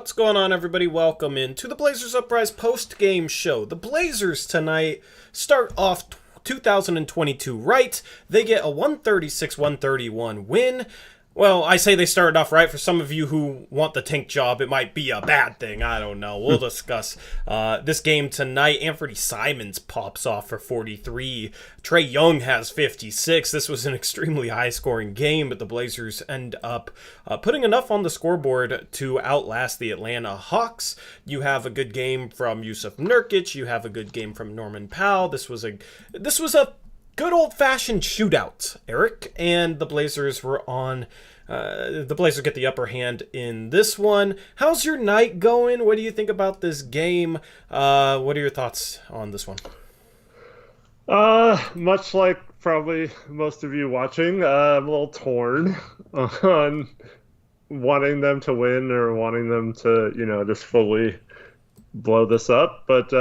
What's going on, everybody? Welcome in to the Blazers Uprise post-game show. The Blazers tonight start off 2022 right. They get a 136-131 win. Well, I say they started off right. For some of you who want the tank job, it might be a bad thing. I don't know. We'll discuss this game tonight. Anthony Simons pops off for 43. Trae Young has 56. This was an extremely high-scoring game, but the Blazers end up putting enough on the scoreboard to outlast the Atlanta Hawks. You have a good game from Yusuf Nurkic. You have a good game from Norman Powell. This was a good old-fashioned shootout, Eric, and the Blazers were on. The Blazers get the upper hand in this one. How's your night going? What do you think about this game? What are your thoughts on this one? Much like probably most of you watching, I'm a little torn on wanting them to win or wanting them to, just fully blow this up, but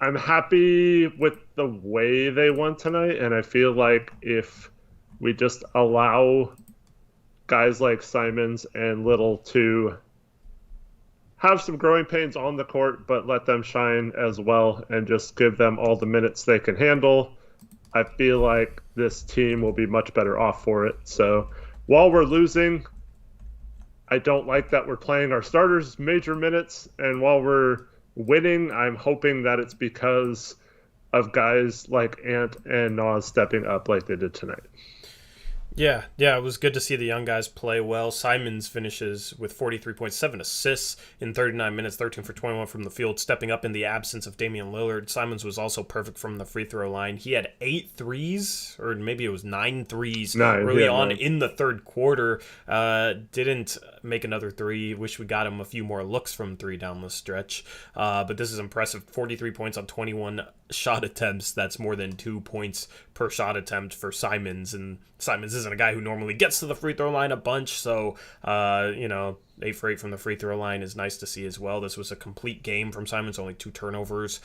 I'm happy with the way they won tonight, and I feel like if we just allow guys like Simons and Little to have some growing pains on the court, but let them shine as well and just give them all the minutes they can handle, I feel like this team will be much better off for it. So while we're losing, I don't like that we're playing our starters major minutes, and while we're winning, I'm hoping that it's because of guys like Ant and Nas stepping up like they did tonight. Yeah, it was good to see the young guys play well. Simons finishes with 43.7 assists in 39 minutes, 13 for 21 from the field, stepping up in the absence of Damian Lillard. Simons was also perfect from the free throw line. He had 8 threes, or maybe it was 9 threes early on in the third quarter. Didn't make another three. Wish we got him a few more looks from three down the stretch. But this is impressive. 43 points on 21 shot attempts. That's more than 2 points per shot attempt for Simons, and Simons isn't a guy who normally gets to the free throw line a bunch, so 8 for 8 from the free throw line is nice to see as well. This was a complete game from Simons, only 2 turnovers.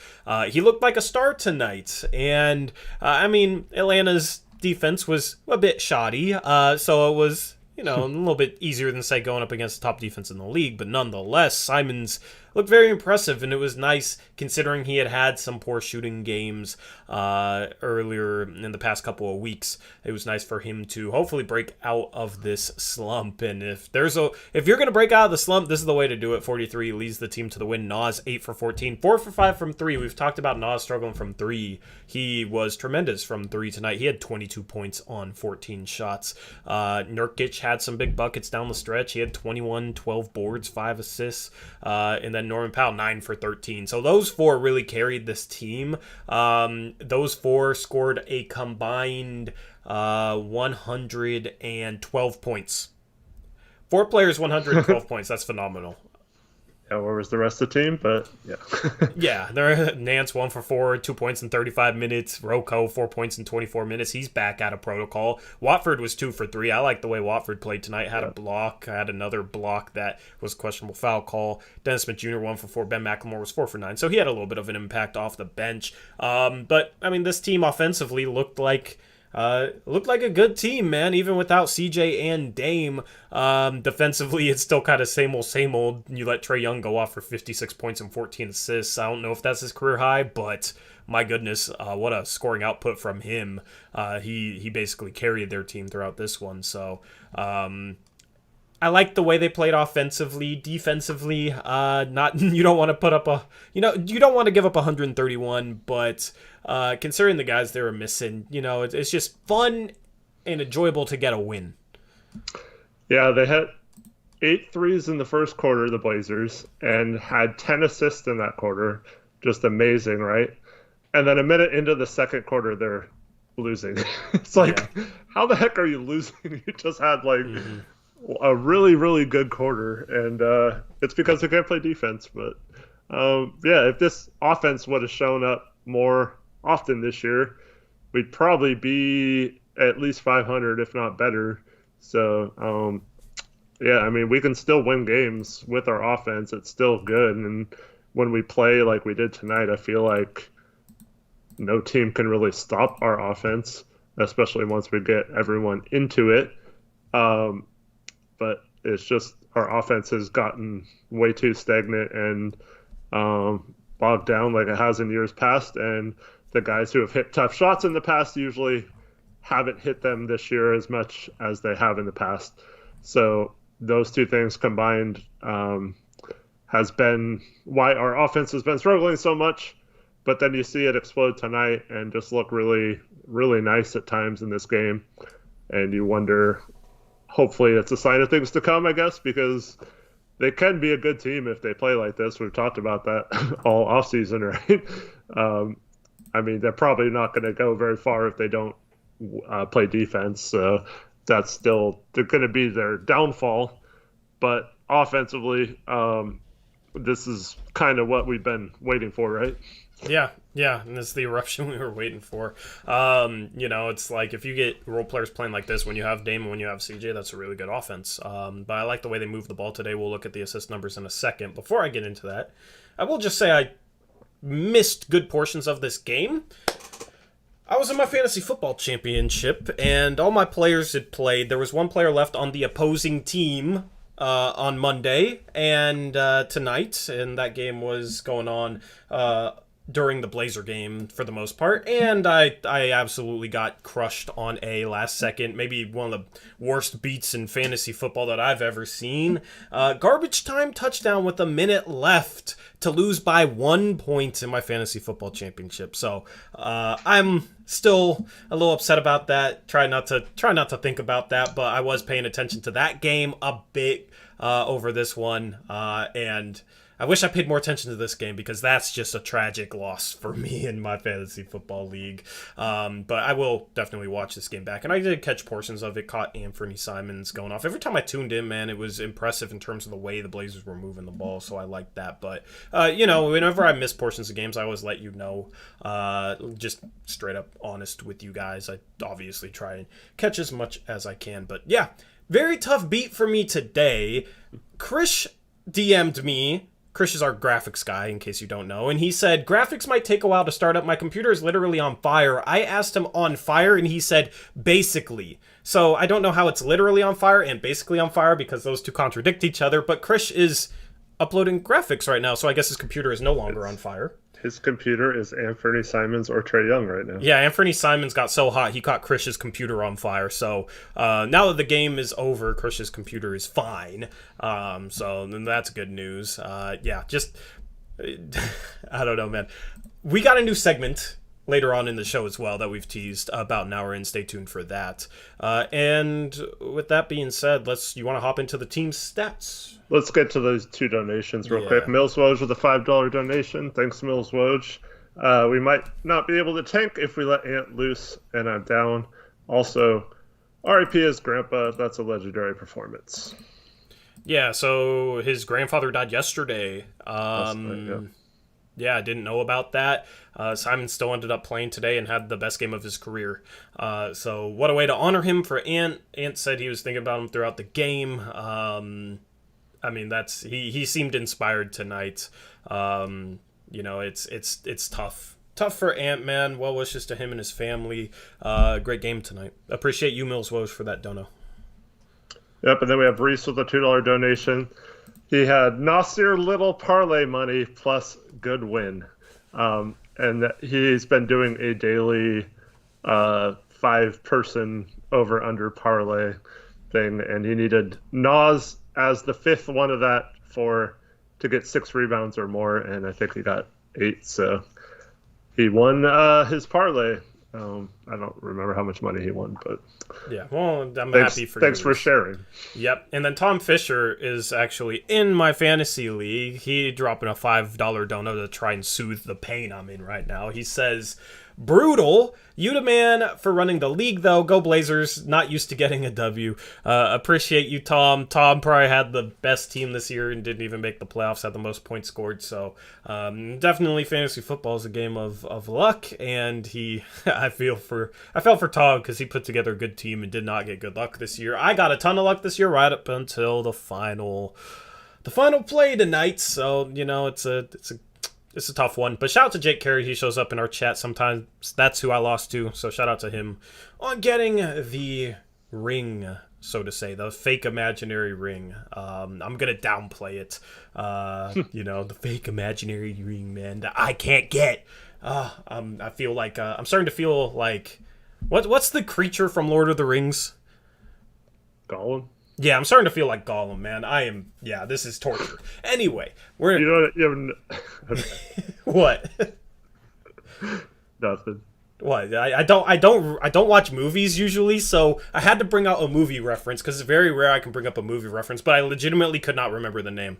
He looked like a star tonight, and Atlanta's defense was a bit shoddy, so it was a little bit easier than, say, going up against the top defense in the league, but nonetheless, Simons looked very impressive, and it was nice considering he had some poor shooting games earlier in the past couple of weeks. It was nice for him to hopefully break out of this slump, and if you're going to break out of the slump, this is the way to do it. 43 leads the team to the win. Nas 8 for 14, 4 for 5 from 3. We've talked about Nas struggling from 3. He was tremendous from 3 tonight. He had 22 points on 14 shots. Nurkic had some big buckets down the stretch. He had 21, 12 boards, 5 assists, and then Norman Powell 9 for 13. So those 4 really carried this team. Those 4 scored a combined 112 points. 4 players, 112 points. That's phenomenal. Yeah, where was the rest of the team? But yeah. Nance 1 for 4, 2 points in 35 minutes. Rocco 4 points in 24 minutes. He's back out of protocol. Watford was 2 for 3. I like the way Watford played tonight. Had a block, had another block that was a questionable foul call. Dennis Smith Jr. 1 for 4. Ben McLemore was 4 for 9. So he had a little bit of an impact off the bench. But this team offensively looked like a good team, man, even without CJ and Dame. Defensively, it's still kind of same old. You let Trae Young go off for 56 points and 14 assists. I don't know if that's his career high, but my goodness, what a scoring output from him. He basically carried their team throughout this one. So I like the way they played offensively. Defensively, you don't want to put up you don't want to give up 131, but considering the guys they were missing, it's just fun and enjoyable to get a win. Yeah, they had 8 threes in the first quarter, the Blazers, and had 10 assists in that quarter. Just amazing, right? And then a minute into the second quarter, they're losing. It's like, how the heck are you losing? You just had a really, really good quarter, and it's because they can't play defense. But if this offense would have shown up more often this year, we'd probably be at least 500, if not better. So, we can still win games with our offense. It's still good, and when we play like we did tonight, I feel like no team can really stop our offense, especially once we get everyone into it. But It's just our offense has gotten way too stagnant and bogged down like it has in years past. And the guys who have hit tough shots in the past usually haven't hit them this year as much as they have in the past. So those two things combined has been why our offense has been struggling so much. But then you see it explode tonight and just look really, really nice at times in this game. And you wonder, hopefully it's a sign of things to come, I guess, because they can be a good team if they play like this. We've talked about that all offseason, right? I mean, they're probably not going to go very far if they don't play defense. So that's still going to be their downfall. But offensively, this is kind of what we've been waiting for, right? Yeah, and it's the eruption we were waiting for. It's like if you get role players playing like this, when you have Dame and when you have CJ, that's a really good offense. But I like the way they move the ball today. We'll look at the assist numbers in a second. Before I get into that, I will just say I missed good portions of this game. I was in my fantasy football championship, and all my players had played. There was one player left on the opposing team on Monday and tonight, and that game was going on during the Blazer game for the most part, and I absolutely got crushed on a last second, maybe one of the worst beats in fantasy football that I've ever seen. Garbage time touchdown with a minute left to lose by 1 point in my fantasy football championship. So I'm still a little upset about that. Try not to think about that, but I was paying attention to that game a bit over this one, and I wish I paid more attention to this game because that's just a tragic loss for me in my fantasy football league. But I will definitely watch this game back. And I did catch portions of it, caught Anthony Simons going off. Every time I tuned in, man, it was impressive in terms of the way the Blazers were moving the ball. So I liked that. But, whenever I miss portions of games, I always let you know. Just straight up honest with you guys. I obviously try and catch as much as I can. But yeah, very tough beat for me today. Krish DM'd me. Krish is our graphics guy, in case you don't know, and he said, graphics might take a while to start up. My computer is literally on fire. I asked him on fire, and he said, basically. So I don't know how it's literally on fire and basically on fire because those two contradict each other, but Krish is uploading graphics right now, so I guess his computer is no longer on fire. His computer is Anthony Simons or Trae Young right now. Yeah, Anthony Simons got so hot, he caught Krish's computer on fire. So now that the game is over, Krish's computer is fine. So that's good news. I don't know, man. We got a new segment later on in the show as well that we've teased about an hour in. Stay tuned for that. And with that being said, you want to hop into the team stats? Let's get to those two donations real quick. Mills Woj with a $5 donation. Thanks, Mills Woj. We might not be able to tank if we let Ant loose, and I'm down. Also, RIP his grandpa. That's a legendary performance. Yeah, so his grandfather died yesterday. Yeah, I didn't know about that. Simon still ended up playing today and had the best game of his career. So what a way to honor him for Ant. Ant said he was thinking about him throughout the game. He seemed inspired tonight. It's tough. Tough for Ant, man. Well wishes to him and his family. Great game tonight. Appreciate you, Mills Woj, for that dono. Yep, and then we have Reese with a $2 donation. He had Nasir Little parlay money plus good win. And he's been doing a daily 5-person over-under parlay thing, and he needed Nas as the 5th one of that to get 6 rebounds or more, and I think he got 8, so he won his parlay. I don't remember how much money he won, but yeah, well, I'm happy for you. Thanks for sharing. Yep, and then Tom Fisher is actually in my fantasy league. He dropping a $5 dono to try and soothe the pain I'm in right now. He says, brutal. You the man for running the league, though. Go Blazers. Not used to getting a W. Appreciate you, Tom. Tom probably had the best team this year and didn't even make the playoffs, had the most points scored. So definitely fantasy football is a game of luck. And I felt for Tom because he put together a good team and did not get good luck this year. I got a ton of luck this year right up until the final play tonight. So, it's a tough one, but shout out to Jake Carey. He shows up in our chat sometimes. That's who I lost to, so shout out to him on getting the ring. so to say, the fake imaginary ring. I'm gonna downplay it. The fake imaginary ring, man, that I can't get. I feel like I'm starting to feel like what's the creature from Lord of the Rings? Gollum. Yeah, I'm starting to feel like Gollum, man. I am. Yeah, this is torture. Anyway, we're. You okay. What? Nothing. What? I don't watch movies usually, so I had to bring out a movie reference because it's very rare I can bring up a movie reference, but I legitimately could not remember the name.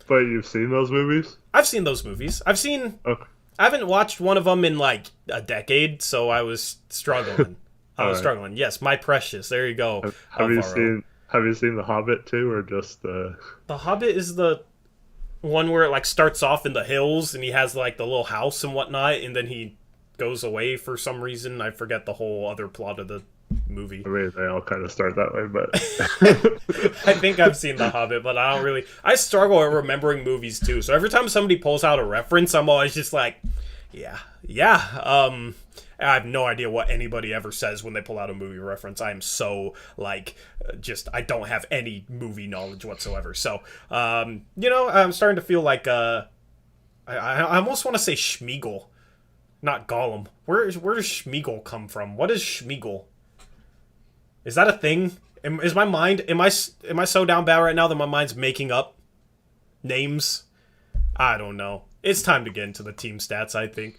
But you've seen those movies? I've seen those movies. Okay. I haven't watched one of them in like a decade, so I was struggling. Struggling. Yes, My Precious. There you go. Have you seen The Hobbit too, or just the? The Hobbit is the one where it like starts off in the hills and he has like the little house and whatnot, and then he goes away for some reason. I forget the whole other plot of the movie. I mean, they all kind of start that way, but I think I've seen The Hobbit, but I struggle at remembering movies too. So every time somebody pulls out a reference, I'm always just like, yeah. I have no idea what anybody ever says when they pull out a movie reference. I am so I don't have any movie knowledge whatsoever. So, I'm starting to feel like I almost want to say Schmeagol, not Gollum. Where does Schmeagol come from? What is Schmeagol? Is that a thing? Is my mind? Am I so down bad right now that my mind's making up names? I don't know. It's time to get into the team stats, I think.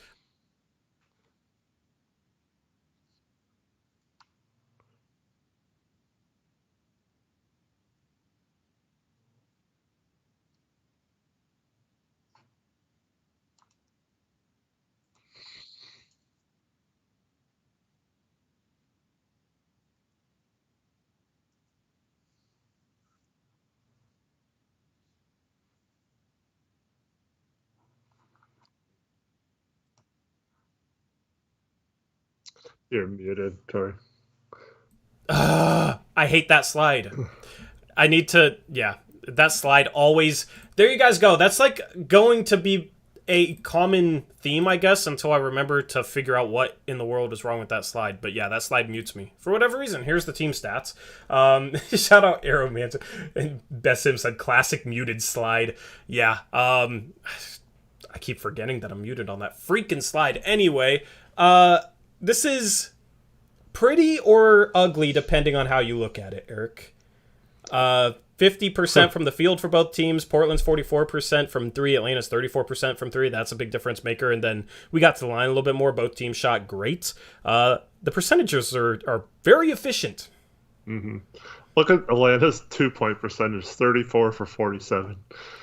you're muted, Tori. I hate that slide. I need to, that slide always. There you guys go. That's like going to be a common theme, I guess, until I remember to figure out what in the world is wrong with that slide. But yeah, that slide mutes me for whatever reason. Here's the team stats. Shout out Arrow Man. And Bessim said classic muted slide. Yeah. I keep forgetting that I'm muted on that freaking slide. Anyway, this is pretty or ugly depending on how you look at it, Eric. 50% from the field for both teams. Portland's 44% from three. Atlanta's 34% from three. That's a big difference maker. And then we got to the line a little bit more. Both teams shot great. The percentages are very efficient. Mm-hmm. Look at Atlanta's 2-point percentage, 34 for 47.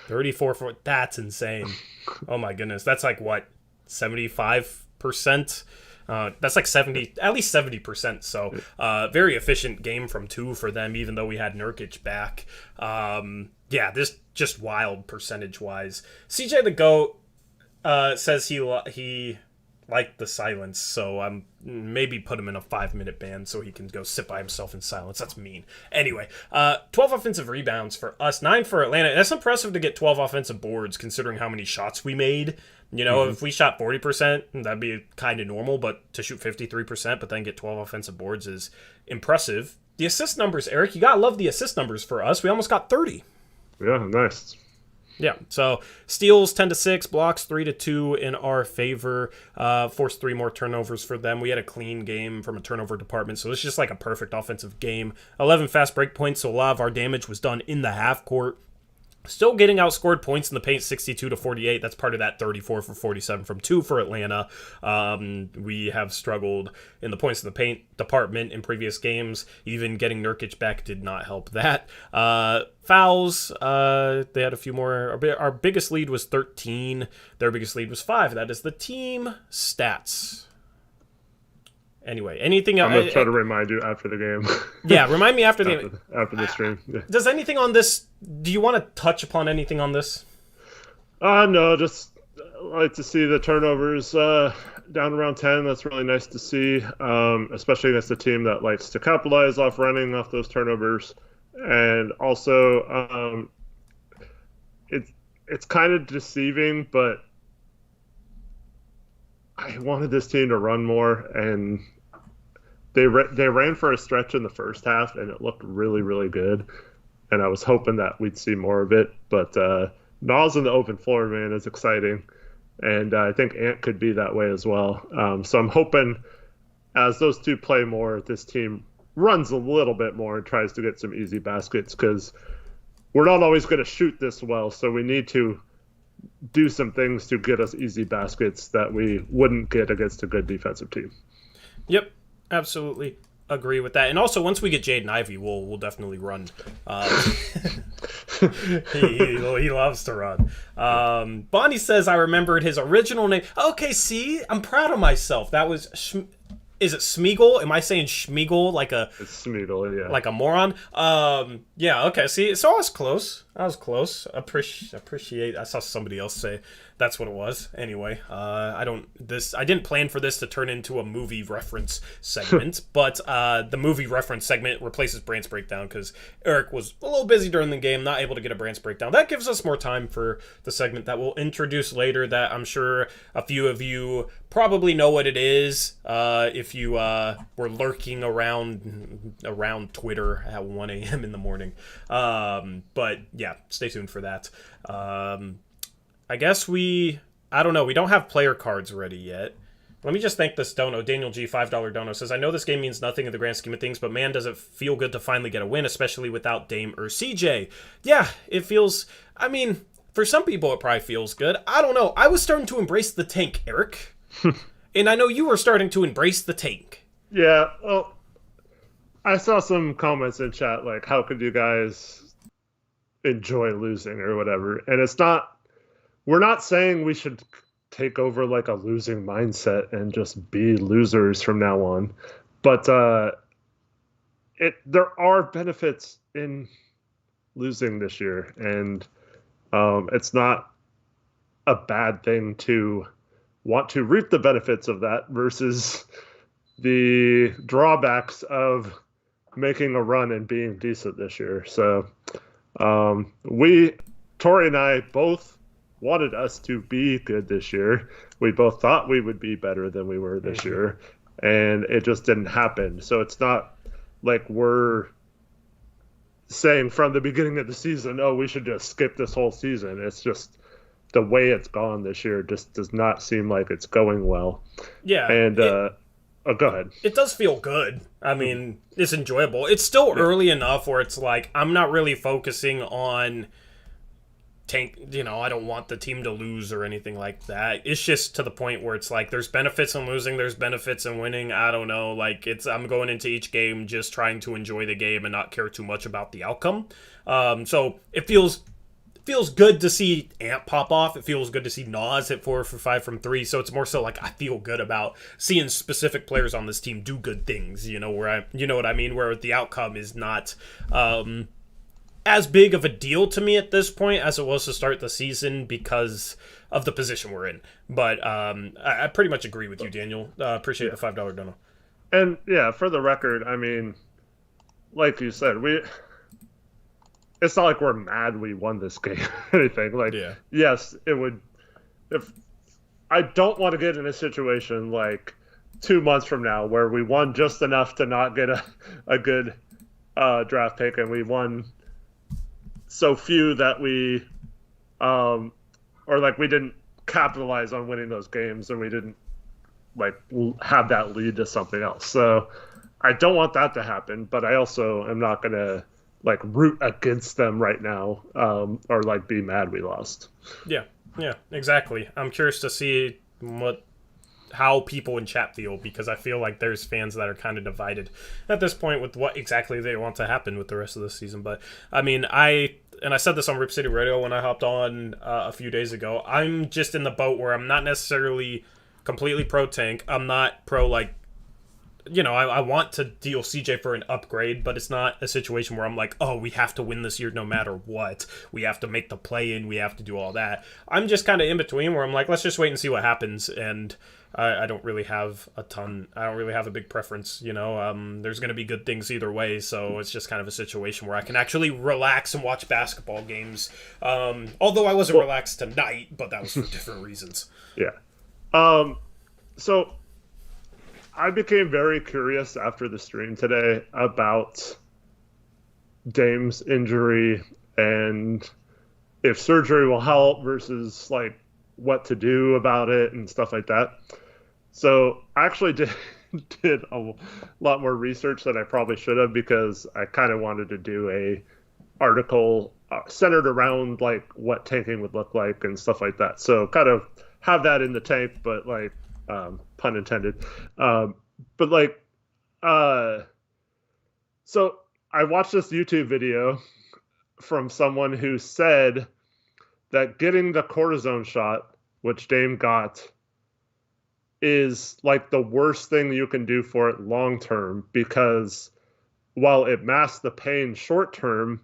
34 for, that's insane. Oh my goodness. That's like what, 75%? That's like 70, at least 70%. So very efficient game from two for them, even though we had Nurkic back. This just wild percentage wise. CJ the GOAT says he liked the silence, so I'm maybe put him in a 5-minute ban so he can go sit by himself in silence. That's mean. Anyway, 12 offensive rebounds for us, 9 for Atlanta. That's impressive to get 12 offensive boards considering how many shots we made. If we shot 40%, that'd be kind of normal, but to shoot 53%, but then get 12 offensive boards is impressive. The assist numbers, Eric, you gotta love the assist numbers for us. We almost got 30. Yeah, nice. Yeah, so steals 10-6, blocks 3-2 in our favor. Forced 3 more turnovers for them. We had a clean game from a turnover department, so it's just like a perfect offensive game. 11 fast break points, so a lot of our damage was done in the half court. Still getting outscored points in the paint, 62-48. That's part of that 34 for 47 from 2 for Atlanta. We have struggled in the points in the paint department in previous games. Even getting Nurkic back did not help that. Fouls, they had a few more. Our biggest lead was 13. Their biggest lead was 5. That is the team stats. Anyway, anything else? I'm going to try to remind you after the game. Yeah, remind me after the game. After the stream. Yeah. Does anything on this, do you want to touch upon anything on this? No, just like to see the turnovers down around 10. That's really nice to see, especially against a team that likes to capitalize off running off those turnovers. And also, it's kind of deceiving, but I wanted this team to run more, and they ran for a stretch in the first half, and it looked really, really good. And I was hoping that we'd see more of it. But Nas in the open floor, man, is exciting. And I think Ant could be that way as well. So I'm hoping as those two play more, this team runs a little bit more and tries to get some easy baskets because we're not always going to shoot this well. So we need to do some things to get us easy baskets that we wouldn't get against a good defensive team. Yep, absolutely agree with that. And also, once we get Jaden Ivey, we'll definitely run. He loves to run. Bonnie says I remembered his original name. Okay, see, I'm proud of myself. That was is it Smeagol? Am I saying Schmeagol like a? It's Smeagol, yeah. Like a moron. Yeah. Okay. See, so I was close. Appreciate. I saw somebody else say that's what it was. Anyway, I didn't plan for this to turn into a movie reference segment, but the movie reference segment replaces Brant's breakdown because Eric was a little busy during the game, not able to get a Brant's breakdown. That gives us more time for the segment that we'll introduce later. That I'm sure a few of you probably know what it is. If you were lurking around Twitter at 1 a.m. in the morning, but yeah, stay tuned for that. I guess I don't know. We don't have player cards ready yet. Let me just thank this dono. Daniel G, $5 dono says, I know this game means nothing in the grand scheme of things, but man, does it feel good to finally get a win, especially without Dame or CJ. Yeah, it feels, I mean, for some people it probably feels good. I don't know. I was starting to embrace the tank, Eric. And I know you were starting to embrace the tank. Yeah, well, I saw some comments in chat like, how could you guys enjoy losing or whatever? And we're not saying we should take over like a losing mindset and just be losers from now on. But there are benefits in losing this year, and it's not a bad thing to want to reap the benefits of that versus the drawbacks of making a run and being decent this year. So Tori and I both wanted us to be good this year. We both thought we would be better than we were this year, and it just didn't happen. So it's not like we're saying from the beginning of the season, oh, we should just skip this whole season. It's just the way it's gone this year just does not seem like it's going well. Yeah. And go ahead. It does feel good. I mean, it's enjoyable. It's still early enough where it's like I'm not really focusing on tank, I don't want the team to lose or anything like that. It's just to the point where it's like there's benefits in losing, there's benefits in winning. I don't know, like I'm going into each game just trying to enjoy the game and not care too much about the outcome. So it feels good to see Ant pop off. It feels good to see Nas hit 4 for 5 from 3. So it's more so like I feel good about seeing specific players on this team do good things, where you know what I mean, where the outcome is not as big of a deal to me at this point as it was to start the season because of the position we're in. But I pretty much agree with you, Daniel. Appreciate the $5 dono. And yeah, for the record, I mean, like you said, it's not like we're mad we won this game or anything. Like, yes, it would. If I don't want to get in a situation like 2 months from now where we won just enough to not get a good draft pick, and we won so few that we we didn't capitalize on winning those games, and we didn't like have that lead to something else. So I don't want that to happen, but I also am not going to like root against them right now or like be mad we lost. Yeah, exactly. I'm curious to see how people in chat feel, because I feel like there's fans that are kind of divided at this point with what exactly they want to happen with the rest of the season. But I mean, I said this on Rip City Radio when I hopped on a few days ago. I'm just in the boat where I'm not necessarily completely pro tank. I'm not pro like, I want to deal CJ for an upgrade, but it's not a situation where I'm like, oh, we have to win this year no matter what. We have to make the play-in. We have to do all that. I'm just kind of in between where I'm like, let's just wait and see what happens. And I don't really have a big preference, There's going to be good things either way, so it's just kind of a situation where I can actually relax and watch basketball games. Although I wasn't relaxed tonight, but that was for different reasons. Yeah. So I became very curious after the stream today about Dame's injury and if surgery will help versus like what to do about it and stuff like that. So I actually did a lot more research than I probably should have because I kind of wanted to do a article centered around like what tanking would look like and stuff like that. So kind of have that in the tank, but like pun intended. But like so I watched this YouTube video from someone who said that getting the cortisone shot, which Dame got, is like the worst thing you can do for it long term because while it masks the pain short term,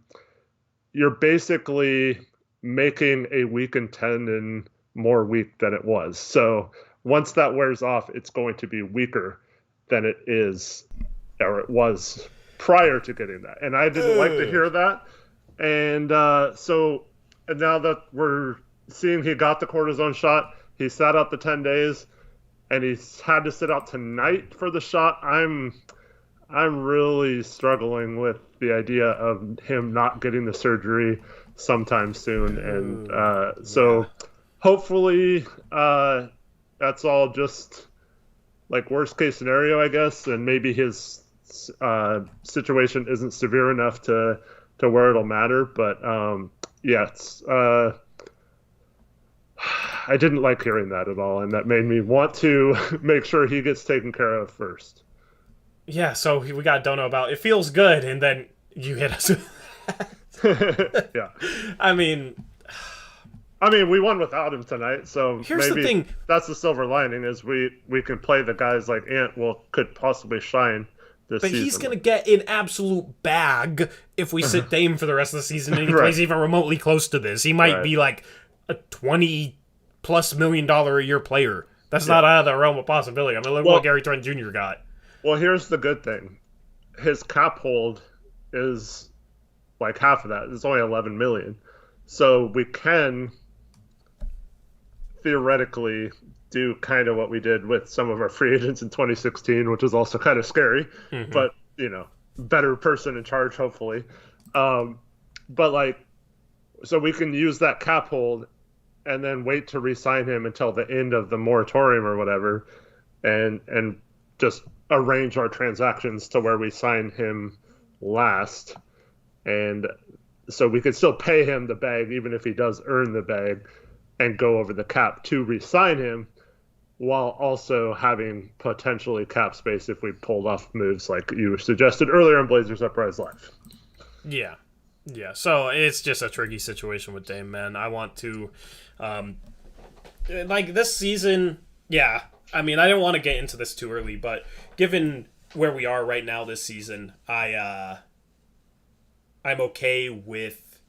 you're basically making a weakened tendon more weak than it was. So once that wears off, it's going to be weaker than it is or it was prior to getting that. And I didn't like to hear that. And and now that we're seeing he got the cortisone shot, he sat out the 10 days and he's had to sit out tonight for the shot. I'm really struggling with the idea of him not getting the surgery sometime soon. And so hopefully that's all just like worst case scenario, I guess. And maybe his situation isn't severe enough to where it'll matter. But it's I didn't like hearing that at all. And that made me want to make sure he gets taken care of first. Yeah, so we got Dono about it feels good, and then you hit us with Yeah. I mean, we won without him tonight, so here's maybe the thing. That's the silver lining is we can play the guys like Ant could possibly shine this season. But he's going to get an absolute bag if we sit Dame for the rest of the season and he Right. plays even remotely close to this. He might be like a $20+ million a year player. That's not out of the realm of possibility. I mean, look what Gary Trent Jr. got. Well, here's the good thing. His cap hold is like half of that. It's only 11 million. So we can theoretically do kind of what we did with some of our free agents in 2016, which is also kind of scary, but better person in charge, hopefully. But like, so we can use that cap hold and then wait to re-sign him until the end of the moratorium or whatever, and just arrange our transactions to where we sign him last. And so we could still pay him the bag, even if he does earn the bag, and go over the cap to re-sign him, while also having potentially cap space if we pulled off moves like you suggested earlier on Blazers Uprise Live. Yeah. Yeah, so it's just a tricky situation with Dame, man. I want to, like, this season, yeah, I mean, I don't want to get into this too early, but given where we are right now this season, I'm okay with,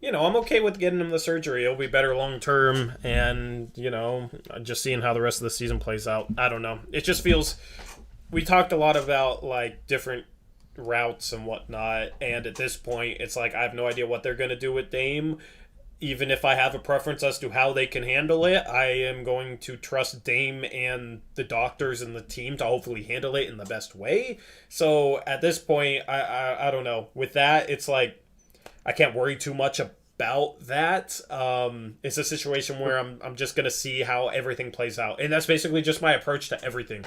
I'm okay with getting him the surgery. It'll be better long term, and, just seeing how the rest of the season plays out. I don't know. It just feels, we talked a lot about, like, different routes and whatnot, and at this point, it's like, I have no idea what they're going to do with Dame. Even if I have a preference as to how they can handle it, I am going to trust Dame and the doctors and the team to hopefully handle it in the best way. So at this point, I don't know. With that, it's like I can't worry too much about that. It's a situation where I'm just gonna see how everything plays out, and that's basically just my approach to everything.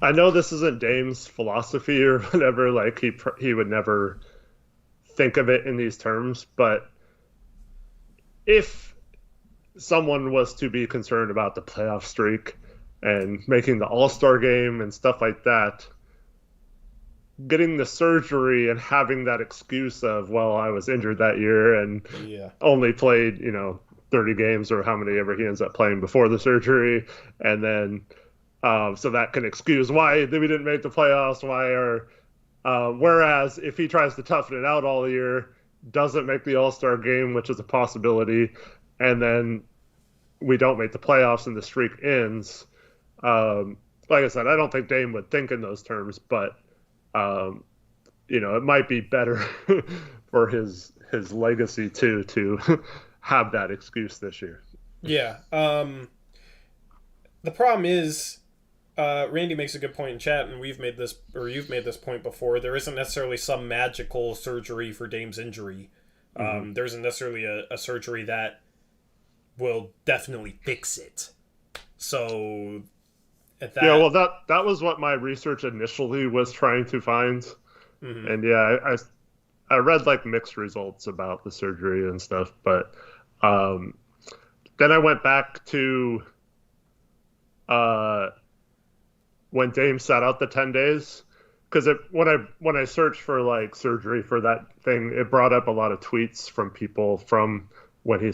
I know this isn't Dame's philosophy or whatever. Like he would never think of it in these terms, but if someone was to be concerned about the playoff streak and making the All-Star game and stuff like that, getting the surgery and having that excuse of, well, I was injured that year and only played, 30 games or how many ever he ends up playing before the surgery. And then, so that can excuse why we didn't make the playoffs, whereas if he tries to toughen it out all year, doesn't make the All-Star game, which is a possibility, and then we don't make the playoffs and the streak ends. Like I said, I don't think Dame would think in those terms, but it might be better for his legacy too to have that excuse this year. Yeah. The problem is Randy makes a good point in chat, and we've made this, or you've made this point before. There isn't necessarily some magical surgery for Dame's injury. There isn't necessarily a surgery that will definitely fix it. So, at that, Yeah, well, that was what my research initially was trying to find, and yeah, I read like mixed results about the surgery and stuff, but then I went back to when Dame sat out the 10 days, because when I searched for like surgery for that thing, it brought up a lot of tweets from people from when he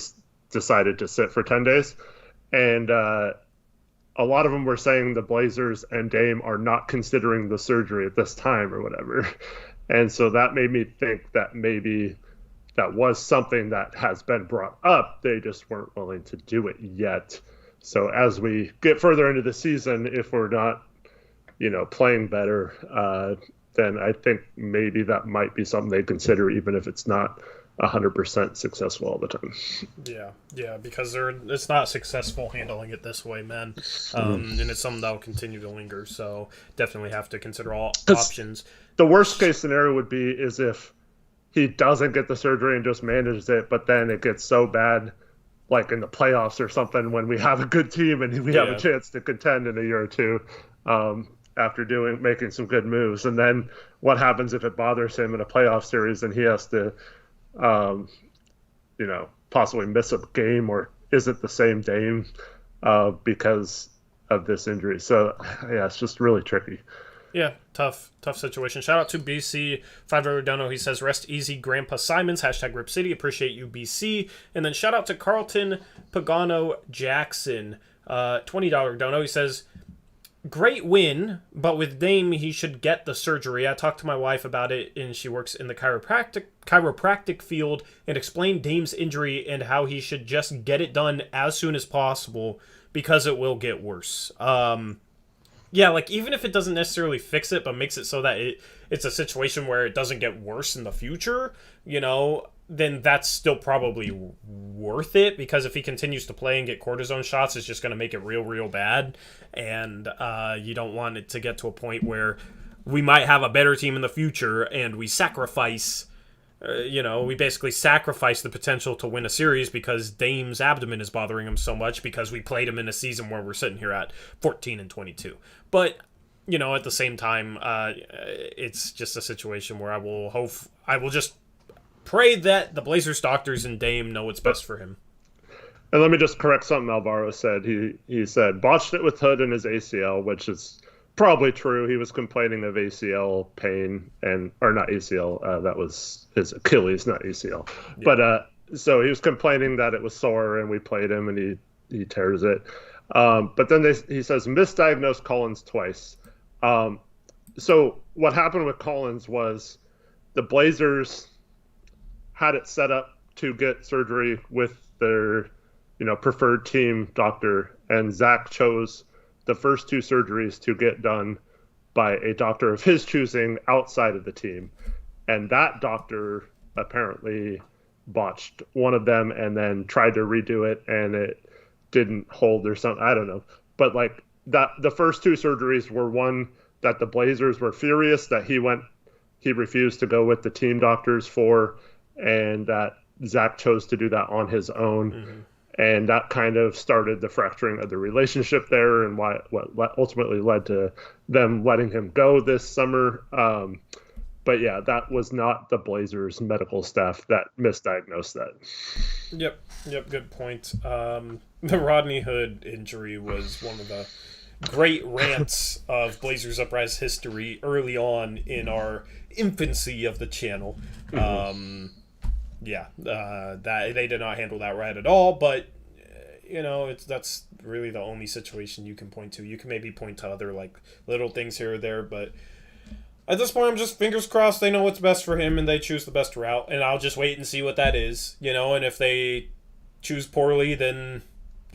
decided to sit for 10 days, and a lot of them were saying the Blazers and Dame are not considering the surgery at this time or whatever. And so that made me think that maybe that was something that has been brought up. They just weren't willing to do it yet. So as we get further into the season, if we're not, playing better, then I think maybe that might be something they consider, even if it's not 100% successful all the time. Yeah, because it's not successful handling it this way, man. And it's something that will continue to linger. So definitely have to consider all options. The worst case scenario would be is if he doesn't get the surgery and just manages it, but then it gets so bad, like in the playoffs or something, when we have a good team and we have a chance to contend in a year or two. After making some good moves, and then what happens if it bothers him in a playoff series and he has to possibly miss a game or isn't the same Dame because of this injury. So yeah, it's just really tricky. Yeah, tough situation. Shout out to BC $5 dono. He says, "Rest easy, Grandpa Simons." #Rip City. Appreciate you, BC. And then shout out to Carlton Pagano Jackson. $20 dono. He says, "Great win, but with Dame, he should get the surgery. I talked to my wife about it, and she works in the chiropractic field, and explained Dame's injury and how he should just get it done as soon as possible because it will get worse." Yeah, like even if it doesn't necessarily fix it, but makes it so that it's a situation where it doesn't get worse in the future, then that's still probably worth it, because if he continues to play and get cortisone shots, it's just going to make it real, real bad. And you don't want it to get to a point where we might have a better team in the future and we sacrifice, we basically sacrifice the potential to win a series because Dame's abdomen is bothering him so much because we played him in a season where we're sitting here at 14-22. But, at the same time, it's just a situation where I will just pray that the Blazers doctors and Dame know what's best for him. And let me just correct something Alvaro said. He said botched it with Hood in his ACL, which is probably true. He was complaining of ACL pain or not ACL. That was his Achilles, not ACL. Yeah. But so he was complaining that it was sore, and we played him, and he tears it. But then he says misdiagnosed Collins twice. So what happened with Collins was the Blazers had it set up to get surgery with their, preferred team doctor, and Zach chose the first two surgeries to get done by a doctor of his choosing outside of the team. And that doctor apparently botched one of them and then tried to redo it, and it didn't hold or something. I don't know. But like that, the first two surgeries were one that the Blazers were furious that he refused to go with the team doctors for, and that Zach chose to do that on his own. Mm-hmm. And that kind of started the fracturing of the relationship there, and what ultimately led to them letting him go this summer. But yeah, that was not the Blazers medical staff that misdiagnosed that. Yep, good point. The Rodney Hood injury was one of the great rants of Blazers Uprise history early on in our infancy of the channel. Mm-hmm. That they did not handle that right at all, but that's really the only situation you can point to. You can maybe point to other like little things here or there, but at this point I'm just fingers crossed they know what's best for him and they choose the best route, and I'll just wait and see what that is, and if they choose poorly, then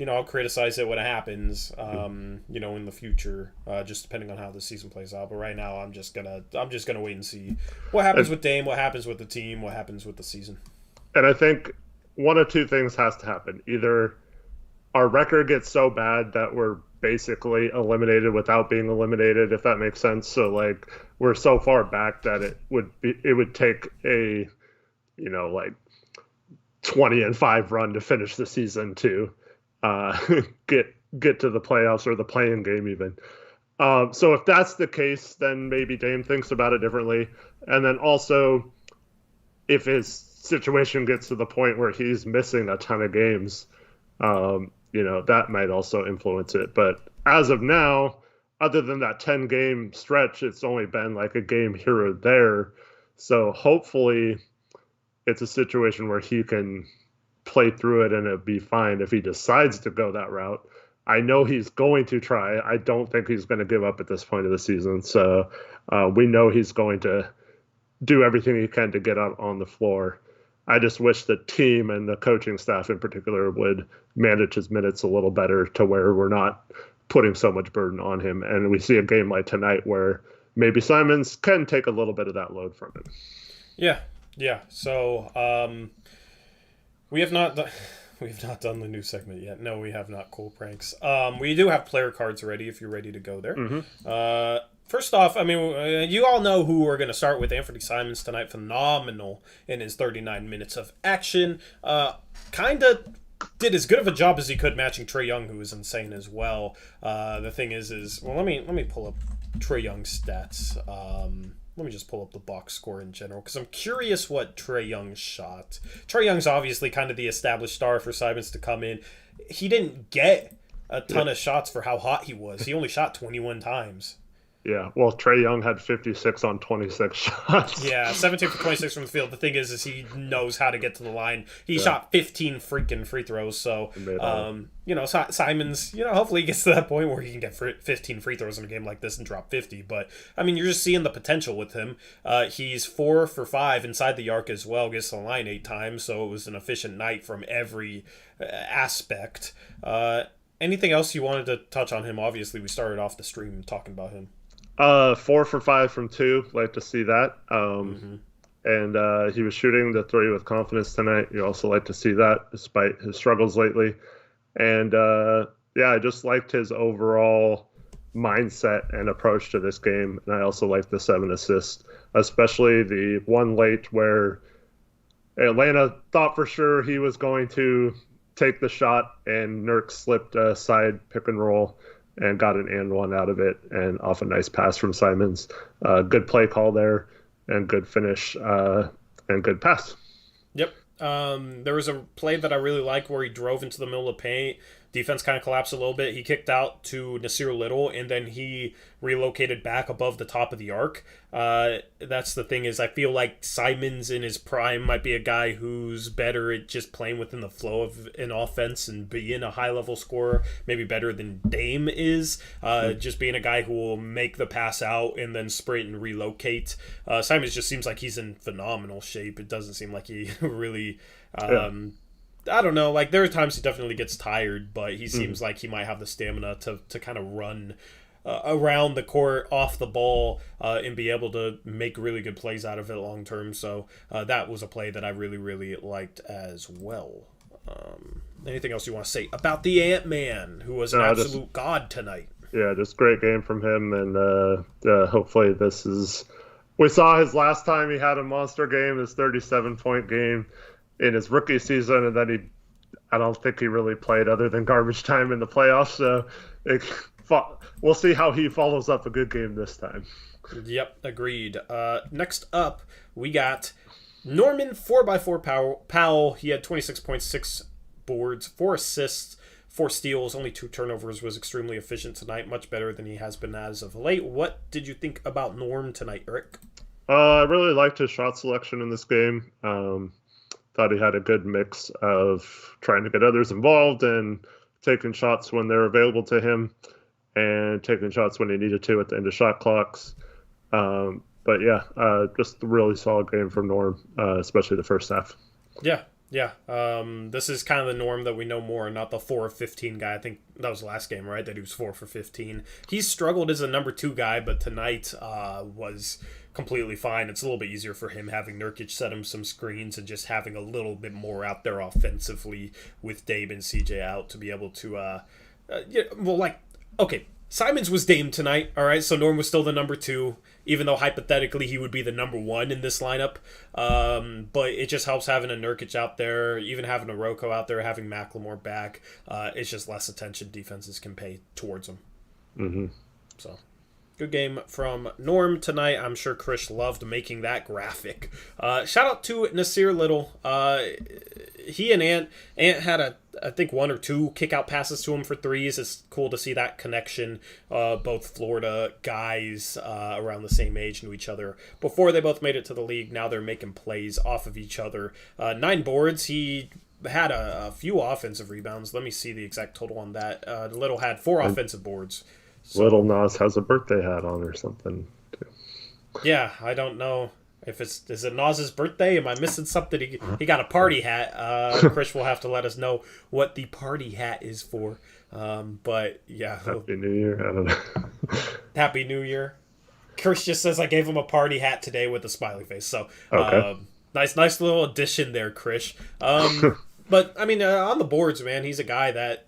I'll criticize it when it happens, in the future, just depending on how the season plays out. But right now I'm just gonna wait and see what happens with Dame, what happens with the team, what happens with the season. And I think one of two things has to happen. Either our record gets so bad that we're basically eliminated without being eliminated, if that makes sense. So like we're so far back that it would take a like 20-5 run to finish the season to uh, get to the playoffs or the play-in game even. So if that's the case, then maybe Dame thinks about it differently. And then also, if his situation gets to the point where he's missing a ton of games, that might also influence it. But as of now, other than that 10-game stretch, it's only been like a game here or there. So hopefully it's a situation where he can play through it and it'll be fine if he decides to go that route. I know he's going to try. I don't think he's going to give up at this point of the season. So we know he's going to do everything he can to get out on the floor. I just wish the team and the coaching staff in particular would manage his minutes a little better to where we're not putting so much burden on him. And we see a game like tonight where maybe Simons can take a little bit of that load from him. Yeah. So we have not done. We've not done the new segment yet. No, we have not. Cool pranks. We do have player cards ready if you're ready to go there. Mm-hmm. First off, I mean, you all know who we're going to start with. Anthony Simons tonight, phenomenal in his 39 minutes of action. Kind of did as good of a job as he could matching Trae Young, who was insane as well. The thing is well, let me pull up Trae Young's stats. Let me just pull up the box score in general, because I'm curious what Trae Young shot. Trae Young's obviously kind of the established star for Simons to come in. He didn't get a ton of shots for how hot he was. He only shot 21 times. Yeah, well, Trae Young had 56 on 26 shots. Yeah, 17 for 26 from the field. The thing is he knows how to get to the line. He shot 15 freaking free throws. So, Simons, hopefully he gets to that point where he can get 15 free throws in a game like this and drop 50. But, I mean, you're just seeing the potential with him. He's 4 for 5 inside the arc as well. Gets to the line 8 times. So it was an efficient night from every aspect. Anything else you wanted to touch on him? Obviously, we started off the stream talking about him. 4 for 5 from 2. Like to see that. And he was shooting the 3 with confidence tonight. You also like to see that despite his struggles lately. And I just liked his overall mindset and approach to this game. And I also liked the 7 assists, especially the one late where Atlanta thought for sure he was going to take the shot and Nurk slipped a side pick and roll and got an and one out of it, and off a nice pass from Simons. Good play call there, and good finish, and good pass. Yep. There was a play that I really liked where he drove into the middle of the paint. Defense kind of collapsed a little bit. He kicked out to Nasir Little, and then he relocated back above the top of the arc. That's the thing is I feel like Simons in his prime might be a guy who's better at just playing within the flow of an offense and being a high-level scorer, maybe better than Dame is. Just being a guy who will make the pass out and then sprint and relocate. Simons just seems like he's in phenomenal shape. It doesn't seem like he really... I don't know, like there are times he definitely gets tired, but he seems like he might have the stamina to kind of run around the court off the ball and be able to make really good plays out of it long term. So that was a play that I really, really liked as well. Anything else you want to say about the Ant-Man, who was an absolute god tonight? Yeah, just great game from him, and hopefully this is... We saw his last time he had a monster game, his 37-point game in his rookie season, and then I don't think he really played other than garbage time in the playoffs, so we'll see how he follows up a good game this time. Yep, agreed. Next up, we got Norman 4x4 Powell. He had 26.6 boards, 4 assists, 4 steals, only 2 turnovers, was extremely efficient tonight, much better than he has been as of late. What did you think about Norm tonight, Eric? I really liked his shot selection in this game. Thought he had a good mix of trying to get others involved and taking shots when they're available to him and taking shots when he needed to at the end of shot clocks. But just a really solid game from Norm, especially the first half. Yeah, Yeah, this is kind of the norm that we know more, not the 4 of 15 guy. I think that was the last game, right? That he was 4 for 15. He's struggled as a number 2 guy, but tonight was completely fine. It's a little bit easier for him having Nurkic set him some screens and just having a little bit more out there offensively with Dame and CJ out to be able to, okay, Simons was Dame tonight, all right? So Norm was still the number 2, even though hypothetically he would be the number 1 in this lineup. But it just helps having a Nurkic out there, even having a Rocco out there, having McLemore back. It's just less attention defenses can pay towards him. Mm-hmm. So, good game from Norm tonight. I'm sure Chris loved making that graphic. Shout out to Nasir Little. He and Ant had I think 1 or 2 kick-out passes to him for threes. It's cool to see that connection. Both Florida guys around the same age knew each other before they both made it to the league. Now they're making plays off of each other. 9 boards. He had a few offensive rebounds. Let me see the exact total on that. Little had 4 offensive boards. So, Little Nas has a birthday hat on or something, too. Yeah, I don't know. Is it Nas's birthday? Am I missing something? He got a party hat. Chris will have to let us know what the party hat is for. But yeah. Happy New Year. I don't know. Happy New Year. Chris just says I gave him a party hat today with a smiley face. So okay. Nice little addition there, Chris. But I mean, on the boards, man, he's a guy that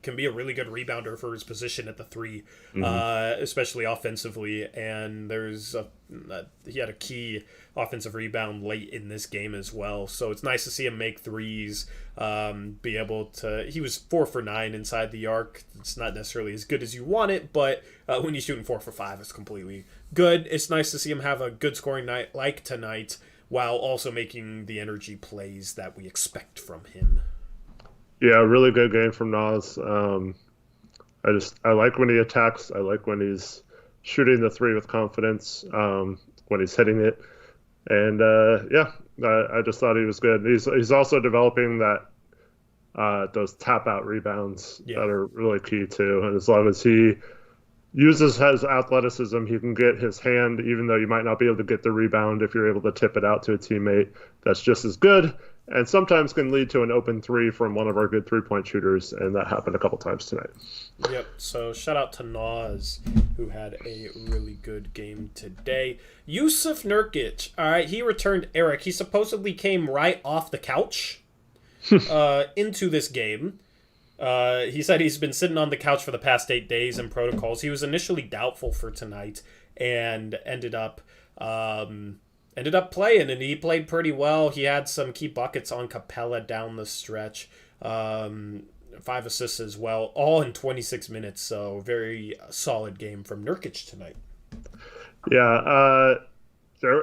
can be a really good rebounder for his position at the 3, especially offensively. And he had a key offensive rebound late in this game as well. So it's nice to see him make threes, be able to. He was 4 for 9 inside the arc. It's not necessarily as good as you want it, but when you're shooting 4 for 5, it's completely good. It's nice to see him have a good scoring night like tonight, while also making the energy plays that we expect from him. Yeah, really good game from Nas. I like when he attacks. I like when he's shooting the 3 with confidence, when he's hitting it. And I just thought he was good. He's also developing those tap out rebounds that are really key too. And as long as he uses his athleticism, he can get his hand, even though you might not be able to get the rebound. If you're able to tip it out to a teammate, that's just as good. And sometimes can lead to an open 3 from one of our good 3-point shooters, and that happened a couple times tonight. Yep, so shout out to Nas, who had a really good game today. Yusuf Nurkic, all right, he returned Eric. He supposedly came right off the couch into this game. He said he's been sitting on the couch for the past 8 days in protocols. He was initially doubtful for tonight and ended up playing, and he played pretty well. He had some key buckets on Capella down the stretch, 5 assists as well, all in 26 minutes. So very solid game from Nurkic tonight. Yeah,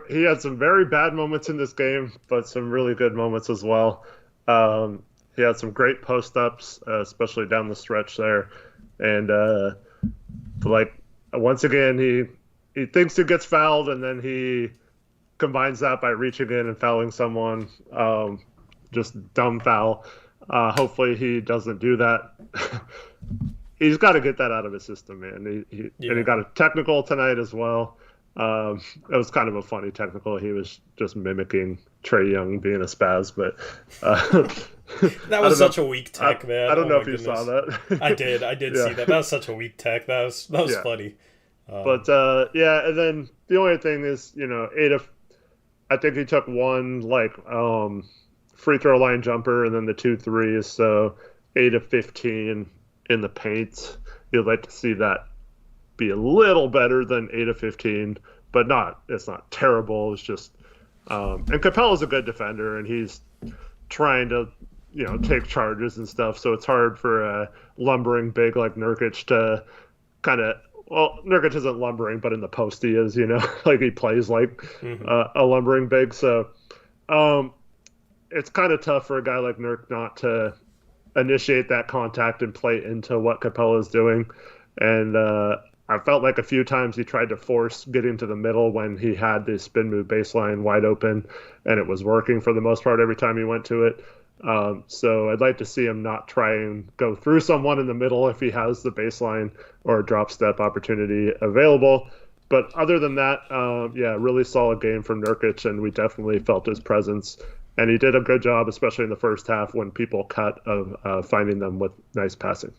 he had some very bad moments in this game, but some really good moments as well. He had some great post-ups, especially down the stretch there. And once again, he thinks he gets fouled, and then he combines that by reaching in and fouling someone. Just dumb foul. Hopefully he doesn't do that. He's got to get that out of his system, man. And he got a technical tonight as well. It was kind of a funny technical. He was just mimicking Trae Young being a spaz, but that was such a weak tech, man. I don't know if you saw that. I did see that. That was such a week tech. That was funny. But and then the only thing is, I think he took one free throw line jumper and then the 2 threes, so 8 of 15 in the paint. You'd like to see that be a little better than 8 of 15, but it's not terrible. It's just and Capella's a good defender, and he's trying to take charges and stuff, so it's hard for a lumbering big like Nurkic to kind of, well, Nurkic isn't lumbering, but in the post he is, like he plays like a lumbering big, so it's kind of tough for a guy like Nurk not to initiate that contact and play into what Capella's doing. And I felt like a few times he tried to force getting to the middle when he had the spin move baseline wide open, and it was working for the most part every time he went to it. So I'd like to see him not try and go through someone in the middle if he has the baseline or a drop step opportunity available. But other than that, really solid game from Nurkic, and we definitely felt his presence And he did a good job, especially in the first half when people cut of finding them with nice passing.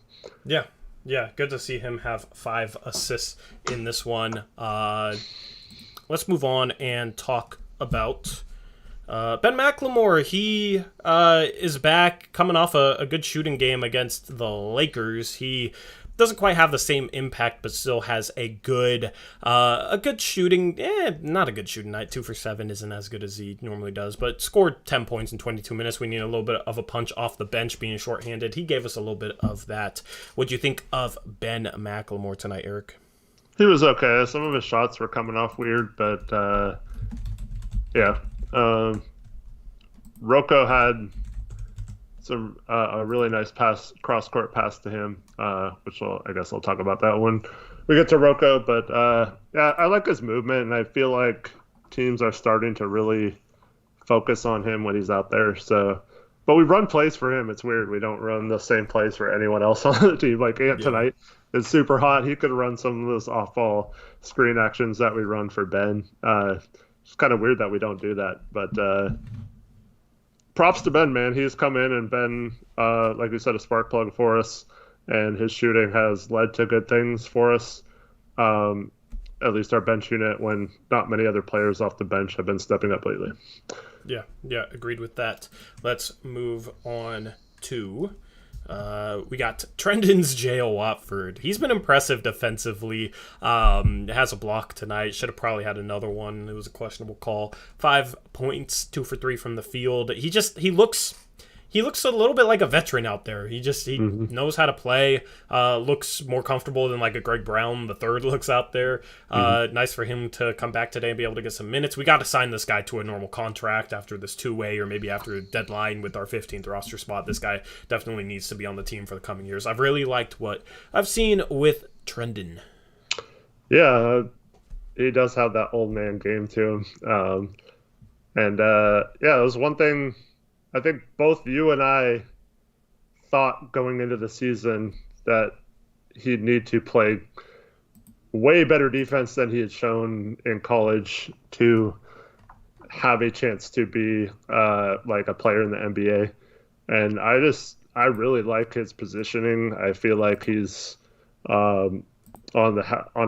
Yeah. Yeah, good to see him have 5 assists in this one. Let's move on and talk about Ben McLemore. He is back, coming off a good shooting game against the Lakers. He doesn't quite have the same impact, but still has a good shooting. Not a good shooting night. 2 for 7 isn't as good as he normally does, but scored 10 points in 22 minutes. We need a little bit of a punch off the bench, being shorthanded. He gave us a little bit of that. What do you think of Ben McLemore tonight, Eric? He was okay. Some of his shots were coming off weird, but yeah. Rocco had some a really nice cross court pass to him, which I guess I'll talk about that when we get to Rocco. But yeah, I like his movement, and I feel like teams are starting to really focus on him when he's out there. So, but we run plays for him. It's weird. We don't run the same plays for anyone else on the team. Like Ant tonight is super hot. He could run some of those off-ball screen actions that we run for Ben. It's kind of weird that we don't do that, but props to Ben, man. He's come in and been, like we said, a spark plug for us, and his shooting has led to good things for us. At least our bench unit, when not many other players off the bench have been stepping up lately. Yeah, agreed with that. Let's move on to we got Trendon's J.O. Watford. He's been impressive defensively. Has a block tonight. Should have probably had another one. It was a questionable call. 5 points, 2 for 3 from the field. He looks a little bit like a veteran out there. He knows how to play. Looks more comfortable than like a Greg Brown the third looks out there. Nice for him to come back today and be able to get some minutes. We got to sign this guy to a normal contract after this 2-way, or maybe after a deadline with our 15th roster spot. This guy definitely needs to be on the team for the coming years. I've really liked what I've seen with Trendon. Yeah, he does have that old man game to him. Yeah, it was one thing I think both you and I thought going into the season that he'd need to play way better defense than he had shown in college to have a chance to be like a player in the NBA. And I really like his positioning. I feel like he's on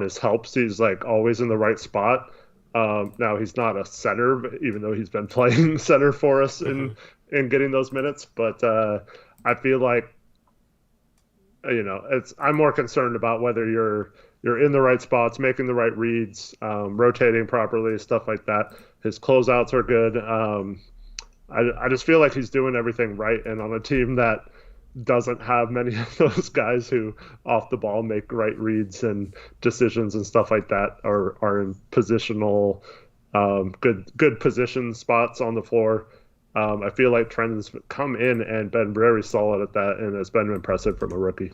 his helps. He's like always in the right spot. Now he's not a center, even though he's been playing center for us in getting those minutes. But I feel like, I'm more concerned about whether you're in the right spots, making the right reads, rotating properly, stuff like that. His closeouts are good. I just feel like he's doing everything right. And on a team that doesn't have many of those guys who off the ball make right reads and decisions and stuff like that, are in positional, good position spots on the floor. I feel like Trent's come in and been very solid at that, and has been impressive from a rookie.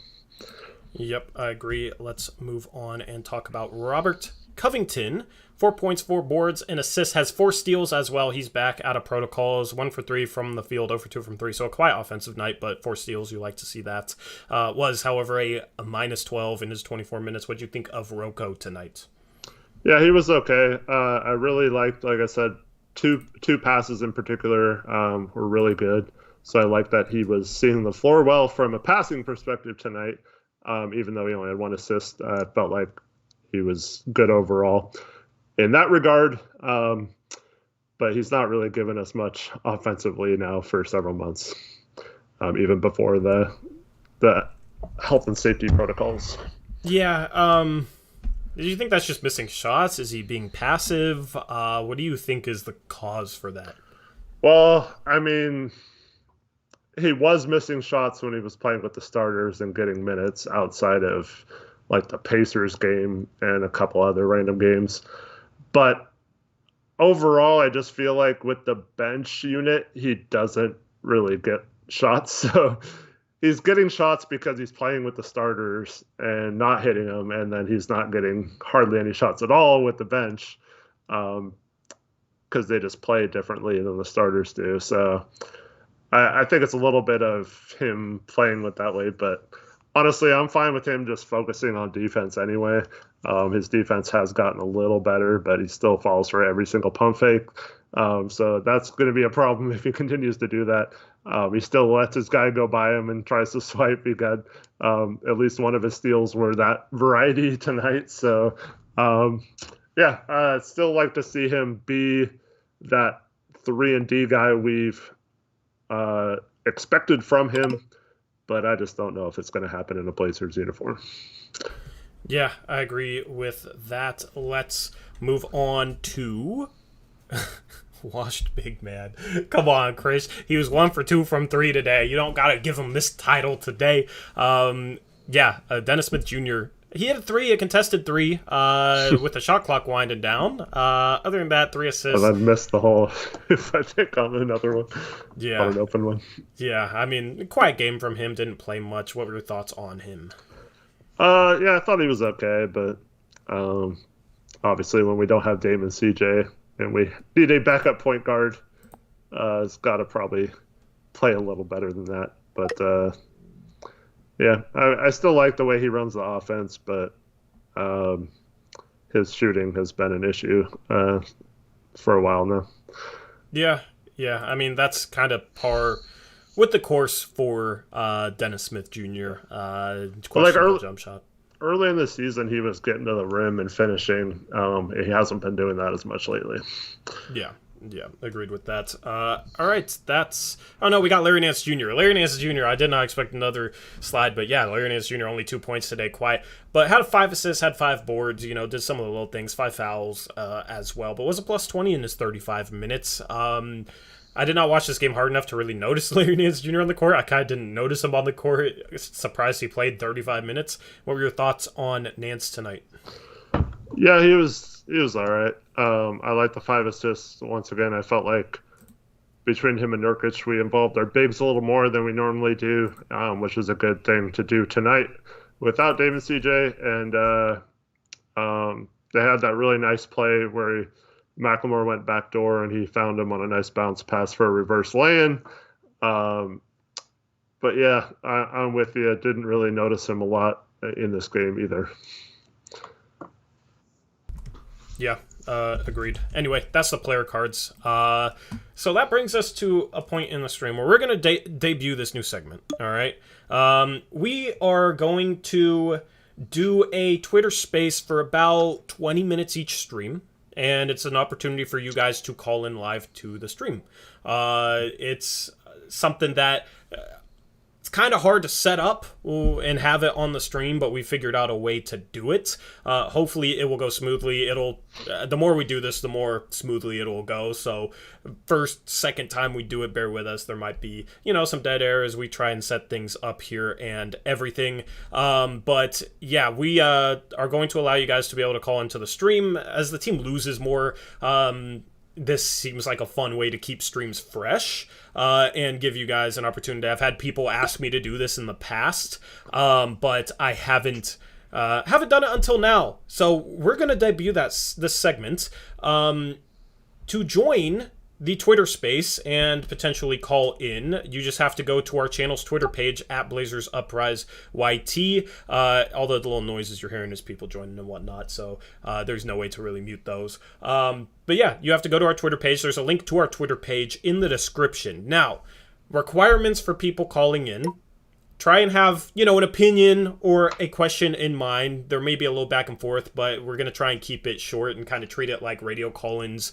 Yep, I agree. Let's move on and talk about Robert Covington. 4 points, 4 boards, and assists. Has 4 steals as well. He's back out of protocols. 1 for 3 from the field, 0 for 2 from 3. So a quiet offensive night, but 4 steals. You like to see that. Was, however, a minus 12 in his 24 minutes. What do you think of Rocco tonight? Yeah, he was okay. I really liked, like I said, two passes in particular were really good. So I like that he was seeing the floor well from a passing perspective tonight. Even though he only had 1 assist, I felt like he was good overall in that regard. But he's not really given us much offensively now for several months, even before the health and safety protocols. Yeah. Do you think that's just missing shots? Is he being passive? What do you think is the cause for that? Well, I mean, he was missing shots when he was playing with the starters and getting minutes outside of like the Pacers game and a couple other random games. But overall, I just feel like with the bench unit, he doesn't really get shots. So he's getting shots because he's playing with the starters and not hitting them. And then he's not getting hardly any shots at all with the bench because they just play differently than the starters do. So I think it's a little bit of him playing with that way, but honestly, I'm fine with him just focusing on defense anyway. His defense has gotten a little better, but he still falls for every single pump fake. So that's going to be a problem if he continues to do that. He still lets his guy go by him and tries to swipe. He got at least one of his steals were that variety tonight. So, yeah, I'd still like to see him be that 3-and-D guy we've expected from him, but I just don't know if it's going to happen in a Blazers uniform. Yeah, I agree with that. Let's move on to washed big man. Come on, Chris. He was 1 for 2 from 3 today. You don't got to give him this title today. Dennis Smith Jr. He had a contested 3 with the shot clock winding down. Other than that, 3 assists. Well, I missed the whole, if I think on another one. Yeah. On an open one. Yeah, I mean, quiet game from him. Didn't play much. What were your thoughts on him? Yeah, I thought he was okay, but obviously when we don't have Dame and CJ and we need a backup point guard, it's got to probably play a little better than that. But yeah, I still like the way he runs the offense, but his shooting has been an issue for a while now. Yeah. I mean, that's kind of par with the course for Dennis Smith Jr. Questionable jump shot. Early in the season, he was getting to the rim and finishing. He hasn't been doing that as much lately. Yeah, agreed with that. All right, that's... Oh, no, we got Larry Nance Jr. Larry Nance Jr., I did not expect another slide, but yeah, Larry Nance Jr. only 2 points today, quiet. But had 5 assists, had 5 boards, did some of the little things, 5 fouls as well, but was a plus 20 in his 35 minutes. I did not watch this game hard enough to really notice Larry Nance Jr. on the court. I kind of didn't notice him on the court. Surprised he played 35 minutes. What were your thoughts on Nance tonight? Yeah, he was all right. I like the 5 assists. Once again, I felt like between him and Nurkic, we involved our bigs a little more than we normally do, which is a good thing to do tonight without Dame and CJ. And they had that really nice play where McLemore went backdoor and he found him on a nice bounce pass for a reverse lay-in. But yeah, I'm with you. I didn't really notice him a lot in this game either. Yeah, agreed. Anyway, that's the player cards. So that brings us to a point in the stream where we're going to debut this new segment, all right? We are going to do a Twitter space for about 20 minutes each stream. And it's an opportunity for you guys to call in live to the stream. It's something that it's kind of hard to set up and have it on the stream, but we figured out a way to do it. Hopefully it will go smoothly. The more we do this, the more smoothly it will go. So first, second time we do it, bear with us. There might be, some dead air as we try and set things up here and everything. But yeah, we are going to allow you guys to be able to call into the stream as the team loses more. This seems like a fun way to keep streams fresh and give you guys an opportunity. I've had people ask me to do this in the past, but I haven't done it until now. So we're going to debut this segment to join the Twitter space and potentially call in. You just have to go to our channel's Twitter page at Blazers Uprise YT. All the little noises you're hearing is people joining and whatnot, so there's no way to really mute those. But yeah, you have to go to our Twitter page. There's a link to our Twitter page in the description. Now, requirements for people calling in. Try and have, an opinion or a question in mind. There may be a little back and forth, but we're going to try and keep it short and kind of treat it like radio call-ins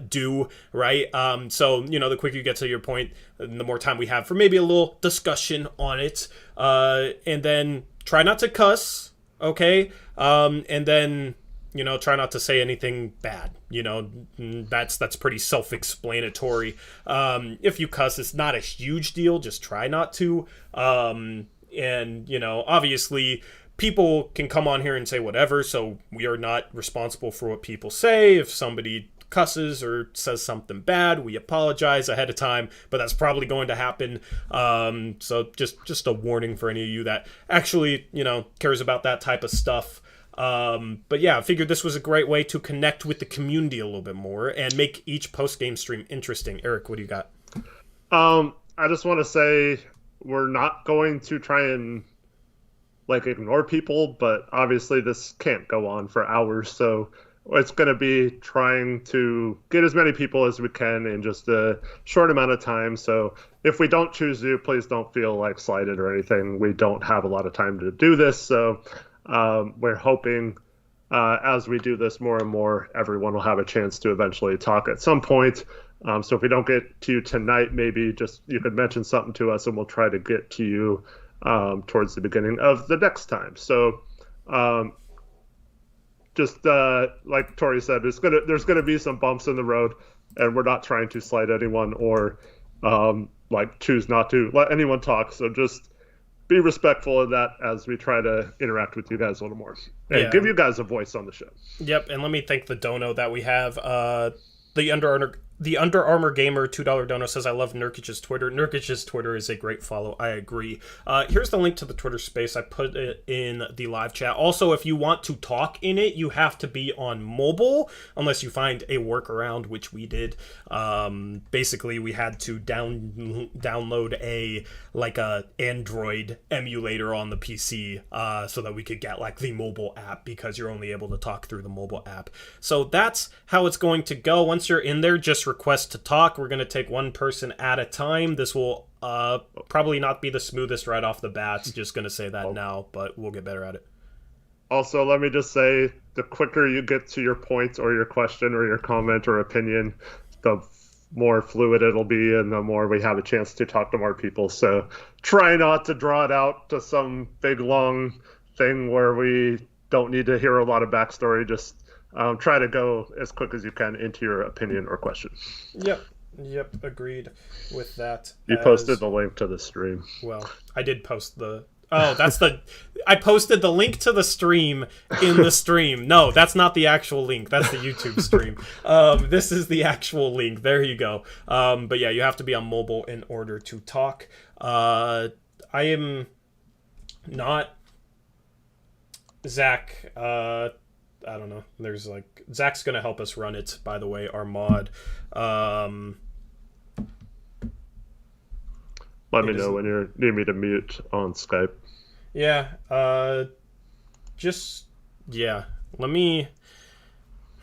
do, right? So, the quicker you get to your point, the more time we have for maybe a little discussion on it. And then try not to cuss, okay? And then... try not to say anything bad. That's pretty self-explanatory. If you cuss, it's not a huge deal. Just try not to. And, obviously, people can come on here and say whatever, so we are not responsible for what people say. If somebody cusses or says something bad, we apologize ahead of time, but that's probably going to happen. So just a warning for any of you that actually, cares about that type of stuff. But yeah, I figured this was a great way to connect with the community a little bit more and make each post-game stream interesting. Eric, what do you got? I just want to say we're not going to try and ignore people, but obviously this can't go on for hours. So it's going to be trying to get as many people as we can in just a short amount of time. So if we don't choose you, please don't feel like slighted or anything. We don't have a lot of time to do this. So we're hoping as we do this more and more, everyone will have a chance to eventually talk at some point. So if we don't get to you tonight, maybe just you could mention something to us and we'll try to get to you towards the beginning of the next time. So just like Tori said, there's gonna be some bumps in the road, and we're not trying to slight anyone or choose not to let anyone talk. So just be respectful of that as we try to interact with you guys a little more and give you guys a voice on the show. Yep, and let me thank the dono that we have. The Under Armour Gamer $2 dono says, I love Nurkic's Twitter. Nurkic's Twitter is a great follow. I agree. Here's the link to the Twitter space. I put it in the live chat. Also, if you want to talk in it, you have to be on mobile, unless you find a workaround, which we did. Basically, we had to download a Android emulator on the PC so that we could get the mobile app, because you're only able to talk through the mobile app. So that's how it's going to go. Once you're in there, just request to talk. We're going to take one person at a time. This will probably not be the smoothest right off the bat. Just going to say that now, but we'll get better at it. Also, let me just say, the quicker you get to your point or your question or your comment or opinion, the more fluid it'll be and the more we have a chance to talk to more people. So try not to draw it out to some big, long thing where we don't need to hear a lot of backstory. Just try to go as quick as you can into your opinion or question. Yep, agreed with that. You posted the link to the stream. Well, I did post the... Oh, I posted the link to the stream in the stream. No, that's not the actual link. That's the YouTube stream. This is the actual link. There you go. But yeah, you have to be on mobile in order to talk. I am not Zach. I don't know. There's Zach's gonna help us run it, by the way, our mod. Let me know when you need me to mute on Skype. Yeah. Let me.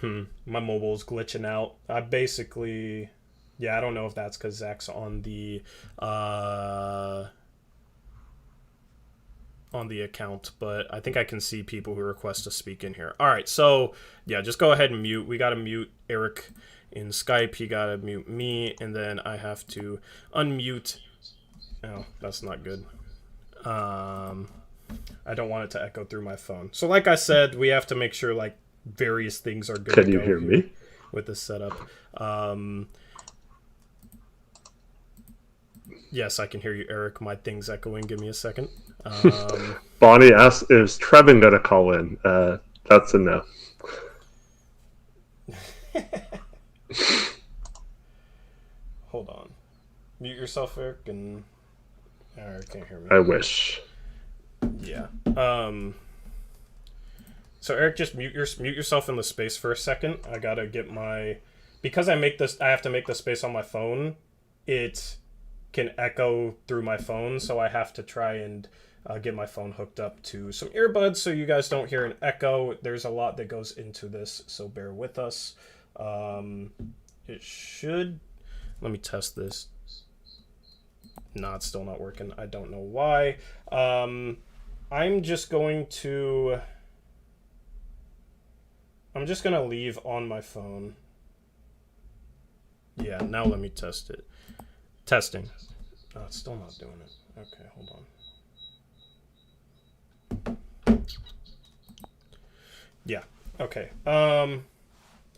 My mobile's glitching out. I basically. Yeah, I don't know if that's because Zach's on the account, but I think I can see people who request to speak in here. All right, so yeah, just go ahead and mute. We got to mute Eric in Skype. He got to mute me, and then I have to unmute. Oh, that's not good. I don't want it to echo through my phone. So like I said, we have to make sure various things are good. Can you hear me with this setup? Yes, I can hear you, Eric. My thing's echoing. Give me a second. Bonnie asked, is Trevin going to call in? That's a no. Hold on. Mute yourself, Eric, and... Eric can't hear me. I wish. Yeah. So, Eric, just mute yourself in the space for a second. I gotta get my... Because I have to make the space on my phone, it can echo through my phone, so I have to try and get my phone hooked up to some earbuds so you guys don't hear an echo. There's a lot that goes into this, so bear with us. It should... Let me test this. No, it's still not working. I don't know why. I'm just going to leave on my phone. Yeah, now let me test it. Testing. Oh, it's still not doing it. Okay, hold on. Yeah, okay.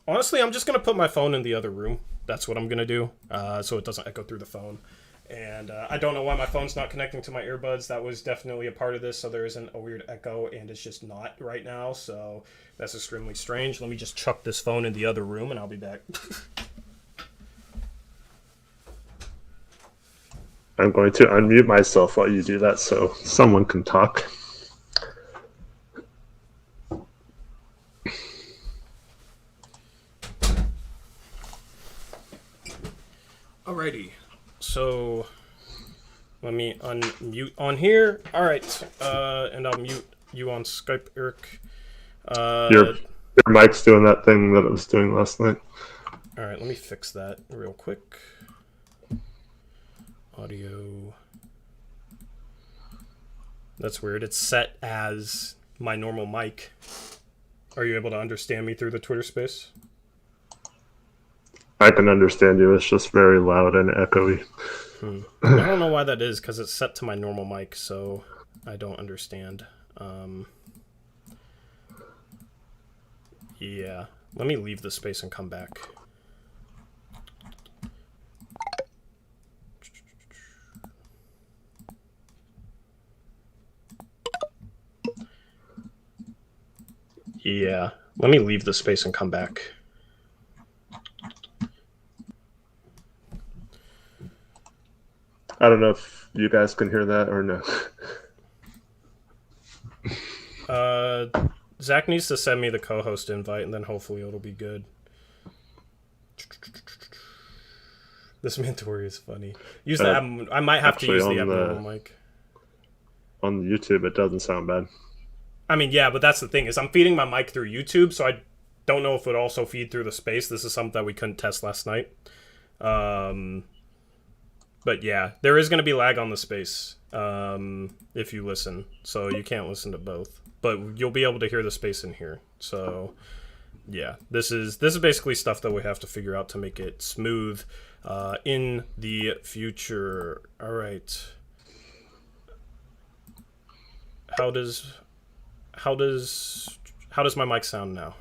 Honestly, I'm just going to put my phone in the other room. That's what I'm going to do, so it doesn't echo through the phone. And I don't know why my phone's not connecting to my earbuds. That was definitely a part of this, so there isn't a weird echo, and it's just not right now, so that's extremely strange. Let me just chuck this phone in the other room, and I'll be back. I'm going to unmute myself while you do that so someone can talk. Alrighty. So let me unmute on here. All right, and I'll mute you on Skype, Eric. Your mic's doing that thing that it was doing last night. All right, let me fix that real quick. Audio. That's weird. It's set as my normal mic. Are you able to understand me through the Twitter space? I can understand you. It's just very loud and echoey. I don't know why that is, because it's set to my normal mic, so I don't understand. Yeah. Let me leave the space and come back. Yeah. Let me leave the space and come back. I don't know if you guys can hear that or no. Zach needs to send me the co-host invite, and then hopefully it'll be good. This Mantori is funny. Use the I might have to use the abnormal mic. On YouTube, it doesn't sound bad. I mean, yeah, but that's the thing, is I'm feeding my mic through YouTube, so I don't know if it would also feed through the space. This is something that we couldn't test last night. But yeah, there is going to be lag on the space if you listen, so you can't listen to both. But you'll be able to hear the space in here. So yeah, this is basically stuff that we have to figure out to make it smooth in the future. All right. How does my mic sound now?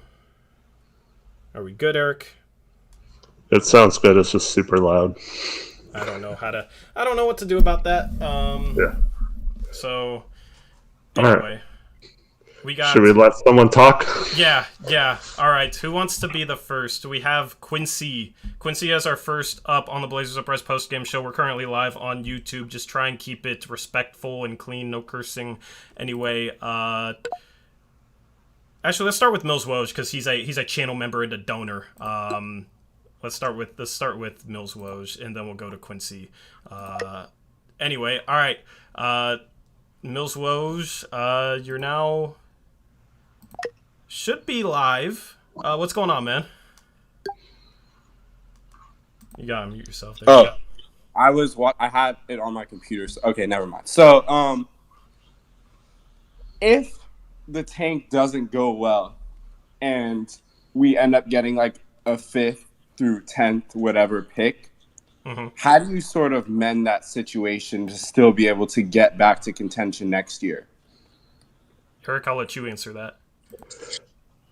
Are we good, Eric? It sounds good. It's just super loud. I don't know what to do about that. Yeah. So anyway, Should we let someone talk? Yeah. All right. Who wants to be the first? We have Quincy. Quincy has our first up on the Blazers Uprise post-game show. We're currently live on YouTube. Just try and keep it respectful and clean. No cursing. Anyway, actually, let's start with Mills Woj, because he's a channel member and a donor. Let's start with Mills Woj, and then we'll go to Quincy. Anyway, all right. Mills Woj, you're now should be live. What's going on, man? You gotta mute yourself there. Oh, I had it on my computer. So, okay, never mind. So, if the tank doesn't go well and we end up getting like a 5th through 10th, whatever pick, how do you sort of mend that situation to still be able to get back to contention next year? Eric, I'll let you answer that.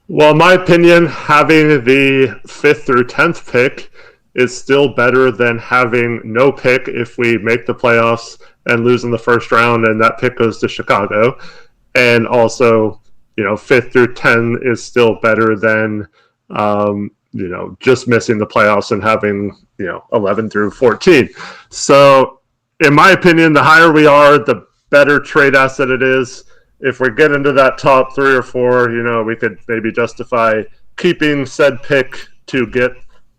Well, in my opinion, having the 5th through 10th pick is still better than having no pick if we make the playoffs and lose in the first round and that pick goes to Chicago. And also, 5th through 10 is still better than, just missing the playoffs and having, 11 through 14. So, in my opinion, the higher we are, the better trade asset it is. If we get into that top 3 or 4, we could maybe justify keeping said pick to get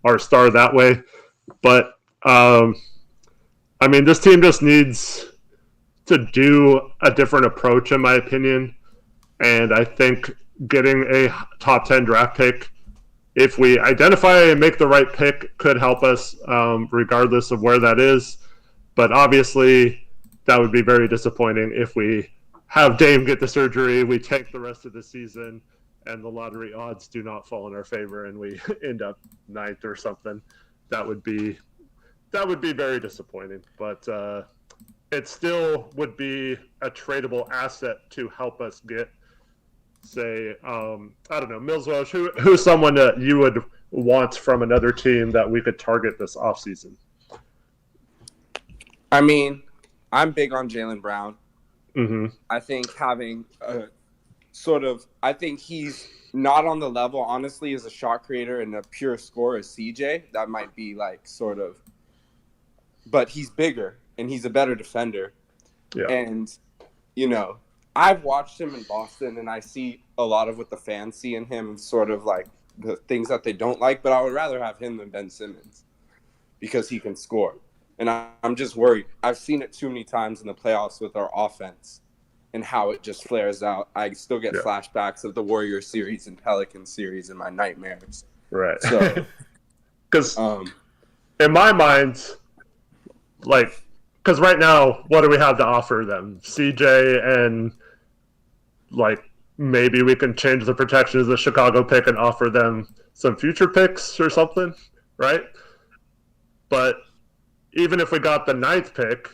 our star that way. But, this team just needs to do a different approach, in my opinion. And I think getting a top 10 draft pick, if we identify and make the right pick, could help us regardless of where that is. But obviously, that would be very disappointing if we have Dame get the surgery, we tank the rest of the season, and the lottery odds do not fall in our favor, and we end up 9th or something. That would be very disappointing. But it still would be a tradable asset to help us get, say, I don't know, Mills Woj, who's someone that you would want from another team that we could target this offseason? I'm big on Jaylen Brown. Mm-hmm. I think having a I think he's not on the level, honestly, as a shot creator and a pure scorer as CJ. That might be but he's bigger and he's a better defender. Yeah. And, I've watched him in Boston and I see a lot of what the fans see in him, sort of like the things that they don't like, but I would rather have him than Ben Simmons because he can score. And I'm just worried. I've seen it too many times in the playoffs with our offense. and how it just flares out. I still get flashbacks of the Warriors series and Pelicans series in my nightmares. Right. So, because in my mind, like, because right now, what do we have to offer them? CJ and, like, maybe we can change the protection of the Chicago pick and offer them some future picks or something, right? But even if we got the 9th pick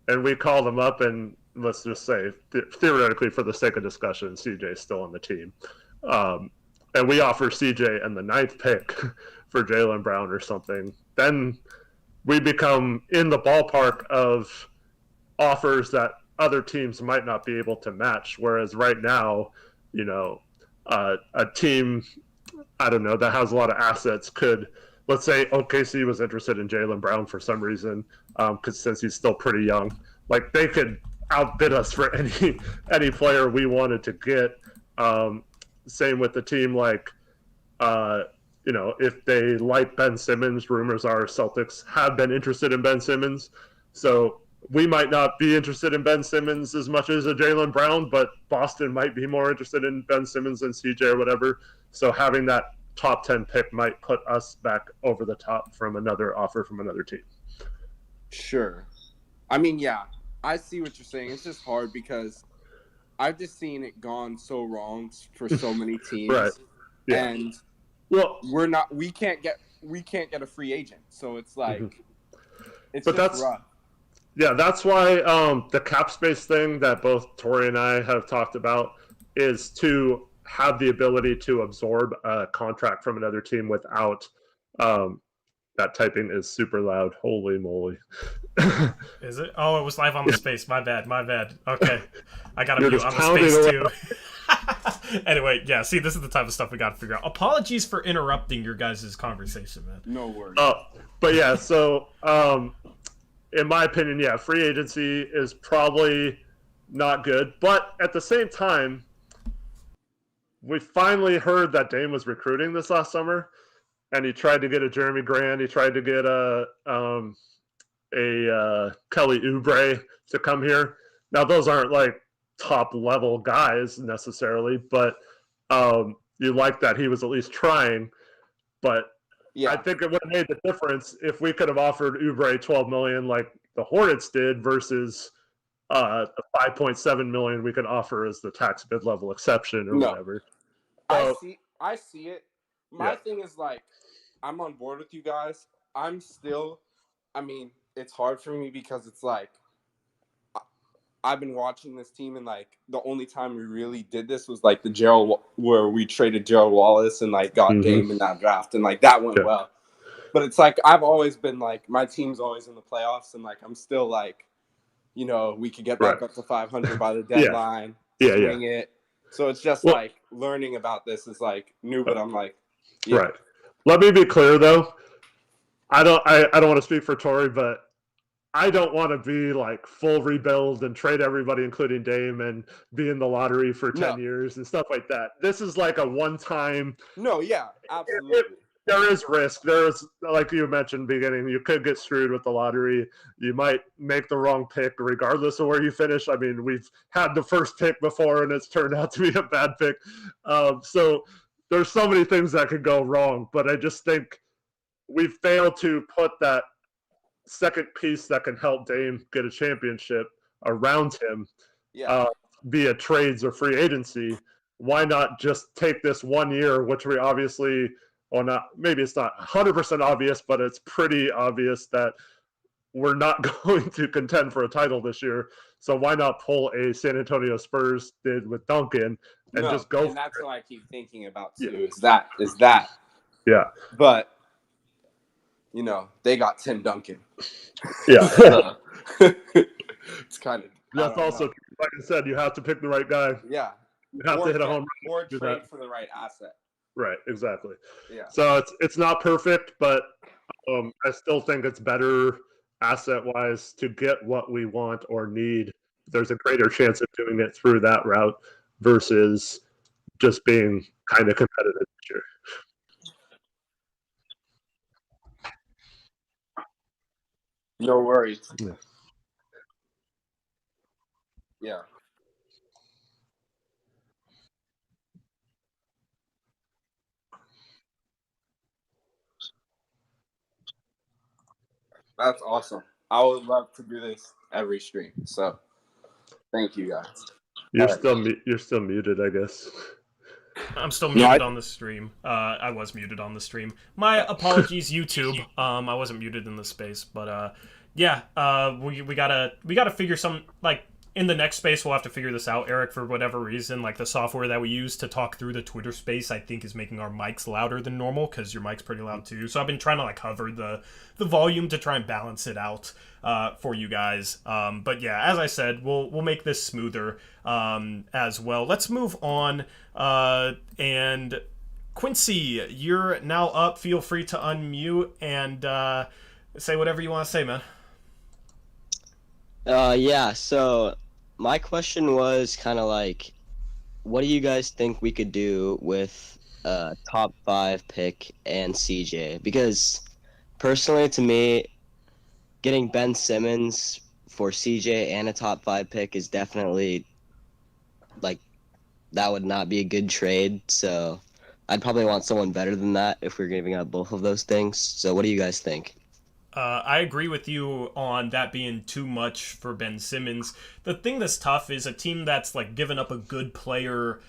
and we call them up and let's just say, theoretically, for the sake of discussion, CJ's still on the team, and we offer CJ and the 9th pick for Jaylen Brown or something, then we become in the ballpark of offers that other teams might not be able to match. Whereas right now, you know, a team, I don't know, that has a lot of assets could, let's say OKC was interested in Jaylen Brown for some reason, because since he's still pretty young, like they could outbid us for any player we wanted to get. Same with the team, like, you know, if they like Ben Simmons, rumors are Celtics have been interested in Ben Simmons. So we might not be interested in Ben Simmons as much as a Jaylen Brown, but Boston might be more interested in Ben Simmons than CJ or whatever. So having that top 10 pick might put us back over the top from another offer from another team. Sure. I mean, yeah, I see what you're saying. It's just hard because I've just seen it gone so wrong for so many teams. Right. Yeah. And well, we can't get a free agent. So it's like it's but just rough. Yeah, that's why the cap space thing that both Tori and I have talked about is to have the ability to absorb a contract from another team without that typing is super loud. Holy moly. Is it? Oh, it was live on the space. My bad. Okay. I got to mute on the space too. Anyway, yeah, see, this is the type of stuff we got to figure out. Apologies for interrupting your guys' conversation, man. No worries. But yeah, so in my opinion, yeah, free agency is probably not good. But at the same time, we finally heard that Dame was recruiting this last summer, and he tried to get a Jeremy Grant. He tried to get a Kelly Oubre to come here. Now, those aren't like top level guys necessarily, but you like that he was at least trying. But yeah. I think it would have made the difference if we could have offered Oubre $12 million like the Hornets did versus the $5.7 million we could offer as the tax bid level exception or whatever. So, I see it. My thing is like, I'm on board with you guys. I mean, it's hard for me because it's like, I've been watching this team and like the only time we really did this was like where we traded Gerald Wallace and like got Dame in that draft and like that went well. But it's like I've always been like my team's always in the playoffs and like I'm still like, you know, we could get back up to 500 by the deadline, swing it. So it's just like learning about this is like new, but I'm like, right. Let me be clear though. I don't want to speak for Tori, but I don't want to be like full rebuild and trade everybody, including Dame, and be in the lottery for 10 years and stuff like that. This is like a one-time. No, yeah, absolutely. There is risk. There's, like you mentioned beginning, you could get screwed with the lottery. You might make the wrong pick regardless of where you finish. I mean, we've had the first pick before and it's turned out to be a bad pick. So there's so many things that could go wrong, but I just think we failed to put that second piece that can help Dame get a championship around him via trades or free agency. Why not just take this 1 year, which we obviously, or not, maybe it's not 100% obvious, but it's pretty obvious that we're not going to contend for a title this year. So why not pull a San Antonio Spurs did with Duncan and just go? And that's what I keep thinking about too. Is that? Yeah. But you know, they got Tim Duncan. Yeah. So, it's kind of. That's also, like I said, you have to pick the right guy. Yeah. You have to hit a home run. Or trade for the right asset. Right, exactly. Yeah. So it's not perfect, but I still think it's better asset-wise to get what we want or need. There's a greater chance of doing it through that route versus just being kind of competitive this year. No worries. Yeah. That's awesome. I would love to do this every stream. So thank you guys. You're still muted, I guess. I'm still muted on the stream. I was muted on the stream. My apologies, YouTube. I wasn't muted in the space, but yeah. We gotta figure some, like, in the next space. We'll have to figure this out, Eric. For whatever reason, like the software that we use to talk through the Twitter space, I think is making our mics louder than normal because your mic's pretty loud too. So I've been trying to like hover the volume to try and balance it out for you guys. But yeah, as I said, we'll make this smoother as well. Let's move on. And Quincy, you're now up. Feel free to unmute and say whatever you want to say, man. Yeah, so my question was kind of like, what do you guys think we could do with a top 5 pick and CJ? Because personally, to me, getting Ben Simmons for CJ and a top 5 pick is definitely, like, that would not be a good trade. So I'd probably want someone better than that if we're giving up both of those things. So what do you guys think? I agree with you on that being too much for Ben Simmons. The thing that's tough is a team that's like given up a good player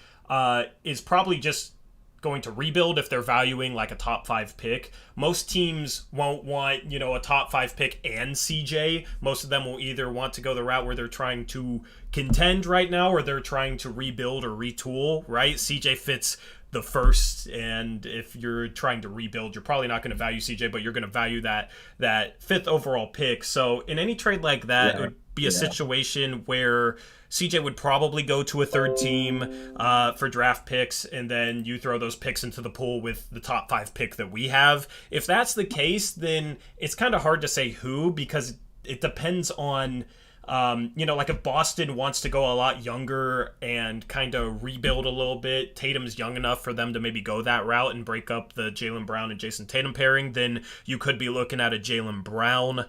is probably just going to rebuild if they're valuing like a top 5 pick. Most teams won't want, a top 5 pick and CJ. Most of them will either want to go the route where they're trying to contend right now or they're trying to rebuild or retool, right? CJ fits the first, and if you're trying to rebuild, you're probably not going to value CJ, but you're going to value that 5th overall pick. So in any trade like that, it would be a situation where CJ would probably go to a third team for draft picks, and then you throw those picks into the pool with the top 5 pick that we have. If that's the case, then it's kind of hard to say who, because it depends on like if Boston wants to go a lot younger and kind of rebuild a little bit, Tatum's young enough for them to maybe go that route and break up the Jaylen Brown and Jason Tatum pairing, then you could be looking at a Jaylen Brown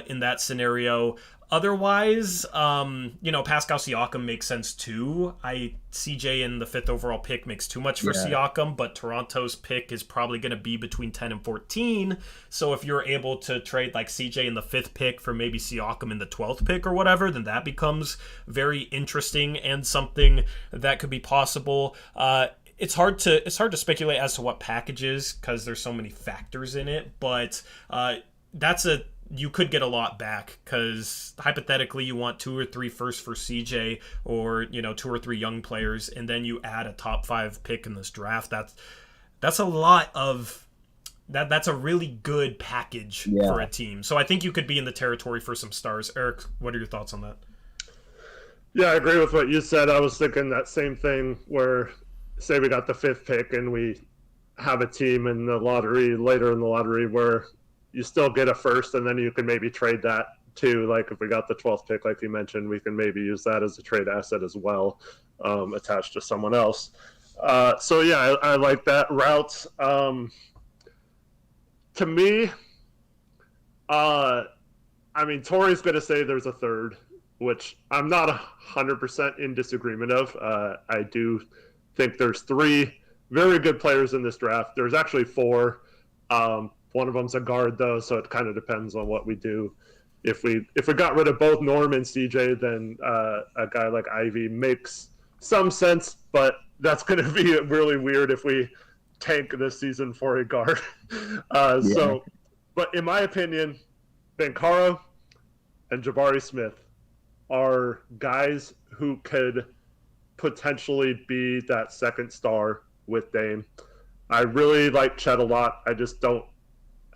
in that scenario. Otherwise, Pascal Siakam makes sense too. CJ in the 5th overall pick makes too much for Siakam, but Toronto's pick is probably going to be between 10 and 14. So if you're able to trade like CJ in the 5th pick for maybe Siakam in the 12th pick or whatever, then that becomes very interesting and something that could be possible. It's hard to speculate as to what packages because there's so many factors in it, but you could get a lot back because hypothetically you want 2 or 3 firsts for CJ or 2 or 3 young players, and then you add a top 5 pick in this draft. That's a lot of that's a really good package for a team. So I think you could be in the territory for some stars. Eric, what are your thoughts on that? Yeah, I agree with what you said. I was thinking that same thing where, say we got the 5th pick and we have a team in the lottery, later in the lottery, where you still get a first, and then you can maybe trade that too. Like if we got the 12th pick, like you mentioned, we can maybe use that as a trade asset as well, attached to someone else. So yeah, I like that route. To me, Tori's going to say there's a third, which I'm not 100% in disagreement of. I do think there's 3 very good players in this draft. There's actually 4. One of them's a guard, though, so it kind of depends on what we do. If we got rid of both Norm and CJ, then a guy like Ivy makes some sense, but that's going to be really weird if we tank this season for a guard. So, but in my opinion, Bankaro and Jabari Smith are guys who could potentially be that second star with Dame. I really like Chet a lot. I just don't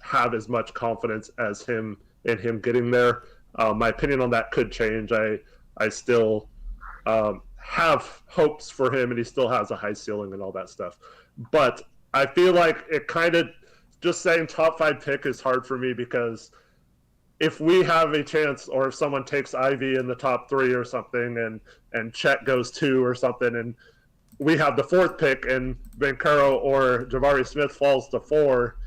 have as much confidence as him in him getting there. My opinion on that could change. I still have hopes for him, and he still has a high ceiling and all that stuff. But I feel like it kind of just saying top 5 pick is hard for me, because if we have a chance, or if someone takes Ivy in the top 3 or something, and Chet goes 2 or something, and we have the 4th pick and Bankaro or Jabari Smith falls to 4,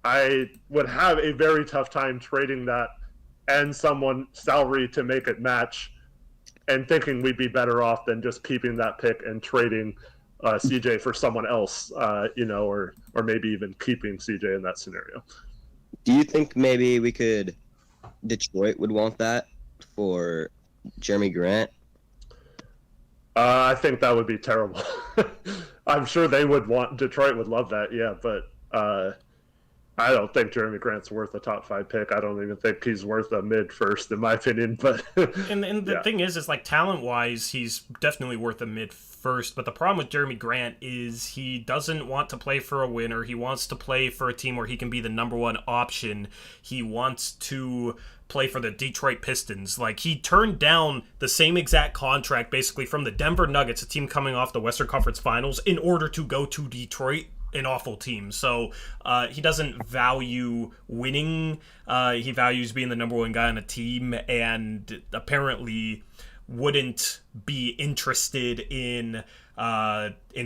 I would have a very tough time trading that and someone's salary to make it match, and thinking we'd be better off than just keeping that pick and trading CJ for someone else, or maybe even keeping CJ in that scenario. Do you think maybe we could Detroit would want that for Jeremy Grant? I think that would be terrible. I'm sure Detroit would love that, yeah, but I don't think Jeremy Grant's worth a top 5 pick. I don't even think he's worth a mid first, in my opinion. But and the thing is like talent wise, he's definitely worth a mid first. But the problem with Jeremy Grant is he doesn't want to play for a winner. He wants to play for a team where he can be the number one option. He wants to play for the Detroit Pistons. Like, he turned down the same exact contract basically from the Denver Nuggets, a team coming off the Western Conference Finals, in order to go to Detroit, an awful team. So he doesn't value winning. He values being the number one guy on a team, and apparently wouldn't be interested in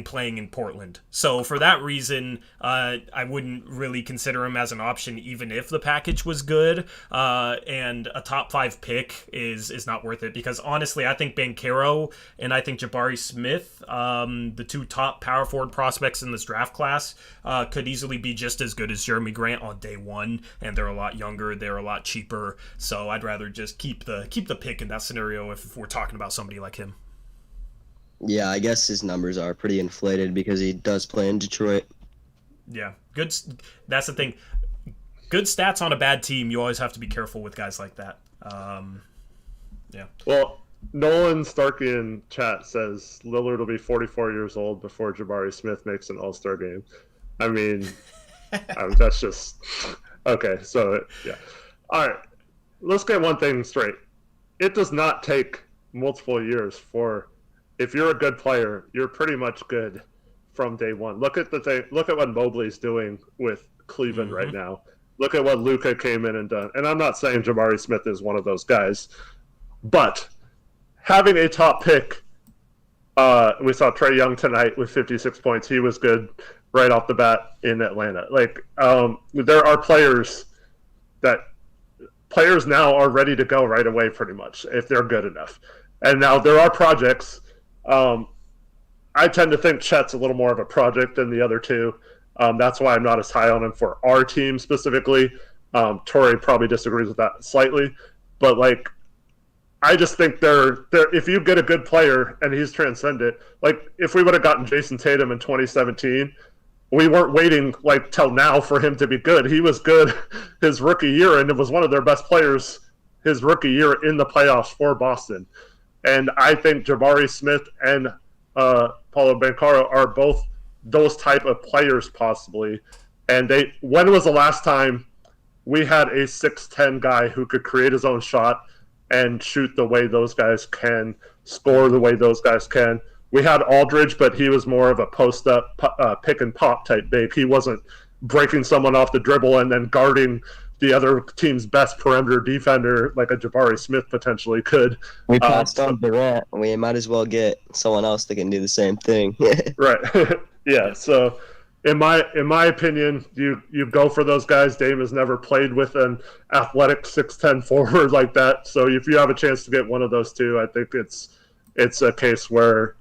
playing in Portland. So for that reason, I wouldn't really consider him as an option, even if the package was good. And a top 5 pick is not worth it, because honestly, I think Banchero and I think Jabari Smith, the 2 top power forward prospects in this draft class, could easily be just as good as Jeremy Grant on day one. And they're a lot younger, they're a lot cheaper. So I'd rather just keep the pick in that scenario if we're talking about somebody like him. Yeah, I guess his numbers are pretty inflated because he does play in Detroit. Yeah, good. That's the thing. Good stats on a bad team. You always have to be careful with guys like that. Yeah. Well, Nolan Starkey in chat says Lillard will be 44 years old before Jabari Smith makes an All-Star game. I mean, that's just okay. So yeah. All right. Let's get one thing straight. It does not take multiple years for. If you're a good player, you're pretty much good from day one. Look at what Mobley's doing with Cleveland right now. Look at what Luka came in and done. And I'm not saying Jabari Smith is one of those guys, but having a top pick, we saw Trae Young tonight with 56 points. He was good right off the bat in Atlanta. Like, there are players now are ready to go right away, pretty much, if they're good enough. And now there are projects. I tend to think Chet's a little more of a project than the other two. That's why I'm not as high on him for our team specifically. Torrey probably disagrees with that slightly, but like, I just think they're if you get a good player and he's transcendent, like if we would have gotten Jason Tatum in 2017, we weren't waiting like till now for him to be good. He was good his rookie year, and it was one of their best players his rookie year in the playoffs for Boston. And I think Jabari Smith and Paulo Banchero are both those type of players possibly. And when was the last time we had a 6'10" guy who could create his own shot and shoot the way those guys can, score the way those guys can? We had Aldridge, but he was more of a post-up, pick and pop type big. He wasn't breaking someone off the dribble and then guarding the other team's best perimeter defender like a Jabari Smith potentially could. We passed on Durant. We might as well get someone else that can do the same thing. Right. Yeah. So in my opinion, you go for those guys. Dame has never played with an athletic 6'10" forward like that. So if you have a chance to get one of those two, I think it's a case where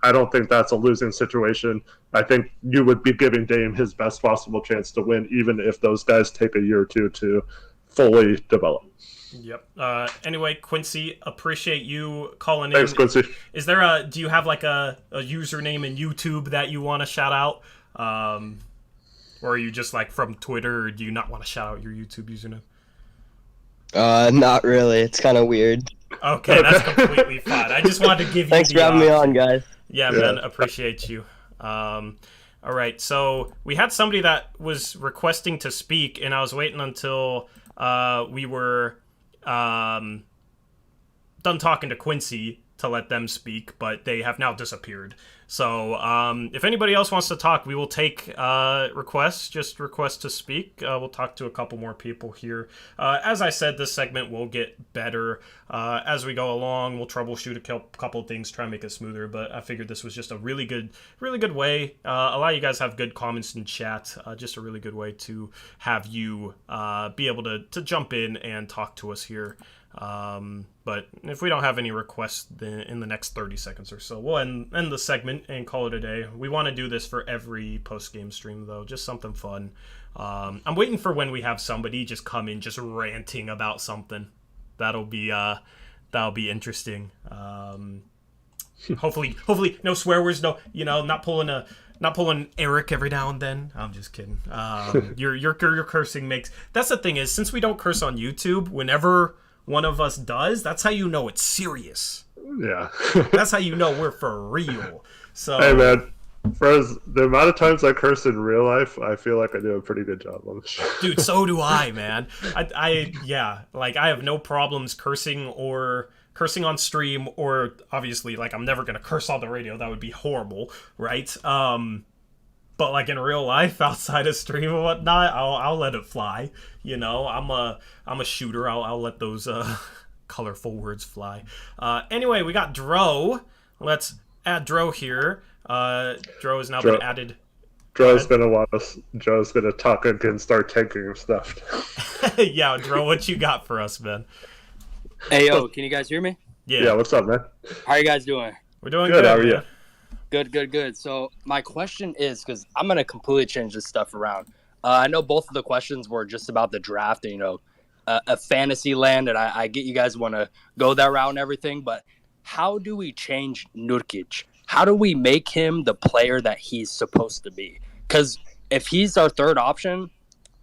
I don't think that's a losing situation. I think you would be giving Dame his best possible chance to win, even if those guys take a year or two to fully develop. Yep. Anyway, Quincy, appreciate you calling in. Thanks, Quincy. Is there do you have like a username in YouTube that you want to shout out? Or are you just like from Twitter, or do you not want to shout out your YouTube username? Not really. It's kind of weird. Okay, that's completely fine. I just wanted to give you Thanks for having me on, guys. Yeah, man, appreciate you. All right, so we had somebody that was requesting to speak, and I was waiting until we were done talking to Quincy to let them speak, but they have now disappeared. So if anybody else wants to talk, we will take requests to speak. We'll talk to a couple more people here. As I said, this segment will get better as we go along. We'll troubleshoot a couple of things, try and make it smoother, but I figured this was just a really good way. A lot of you guys have good comments in chat. Just a really good way to have you be able to jump in and talk to us here. But if we don't have any requests in the next 30 seconds or so, we'll end the segment and call it a day. We want to do this for every post-game stream, though, just something fun. I'm waiting for when we have somebody just come in just ranting about something. That'll be interesting. Hopefully no swear words, no, not pulling Eric every now and then. I'm just kidding. Your cursing makes. That's the thing is, since we don't curse on YouTube, whenever one of us does, that's how you know it's serious. Yeah. That's how you know we're for real. So hey man, for the amount of times I curse in real life, I feel like I do a pretty good job on the show. Dude, so do I, man. I have no problems cursing on stream, or obviously, like, I'm never gonna curse on the radio. That would be horrible, right? But like in real life, outside of stream and whatnot, I'll let it fly. I'm a shooter. I'll let those colorful words fly. Anyway, we got Dro. Let's add Dro here. Dro has now been added. Joe's gonna talk against our tanking stuff. Yeah, Dro, what you got for us, man? Hey, yo, can you guys hear me? Yeah, what's up, man? How are you guys doing? We're doing good. How are you? Good. So my question is, because I'm going to completely change this stuff around. I know both of the questions were just about the draft and, a fantasy land, and I get you guys want to go that route and everything, but how do we change Nurkic? How do we make him the player that he's supposed to be? Because if he's our third option,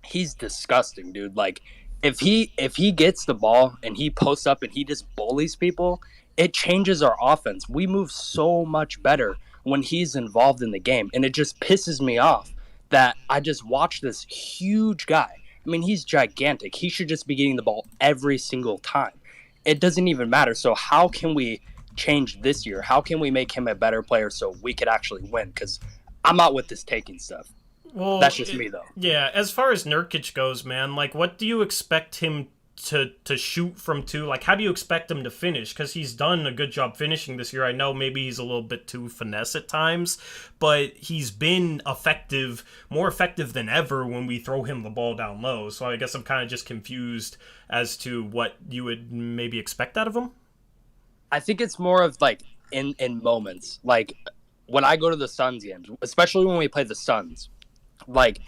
he's disgusting, dude. Like, if he gets the ball and he posts up and he just bullies people, it changes our offense. We move so much better when he's involved in the game. And it just pisses me off that I just watch this huge guy. I mean, he's gigantic. He should just be getting the ball every single time. It doesn't even matter. So how can we change this year? How can we make him a better player so we could actually win? Because I'm out with this taking stuff. Well, that's just me, though. Yeah, as far as Nurkic goes, man, like, what do you expect him to shoot from two? Like, how do you expect him to finish? Because he's done a good job finishing this year. I know maybe he's a little bit too finesse at times, but he's been more effective than ever when we throw him the ball down low. So I guess I'm kind of just confused as to what you would maybe expect out of him. I think it's more of, like, in moments. Like, when I go to the Suns games, especially when we play the Suns, like,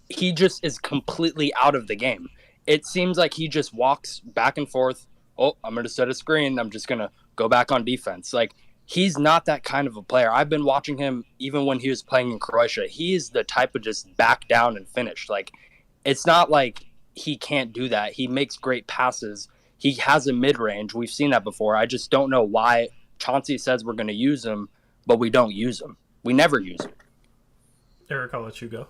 he just is completely out of the game. It seems like he just walks back and forth. Oh, I'm going to set a screen. I'm just going to go back on defense. Like, he's not that kind of a player. I've been watching him even when he was playing in Croatia. He is the type of just back down and finish. Like, it's not like he can't do that. He makes great passes. He has a mid-range. We've seen that before. I just don't know why Chauncey says we're going to use him, but we don't use him. We never use him. Eric, I'll let you go.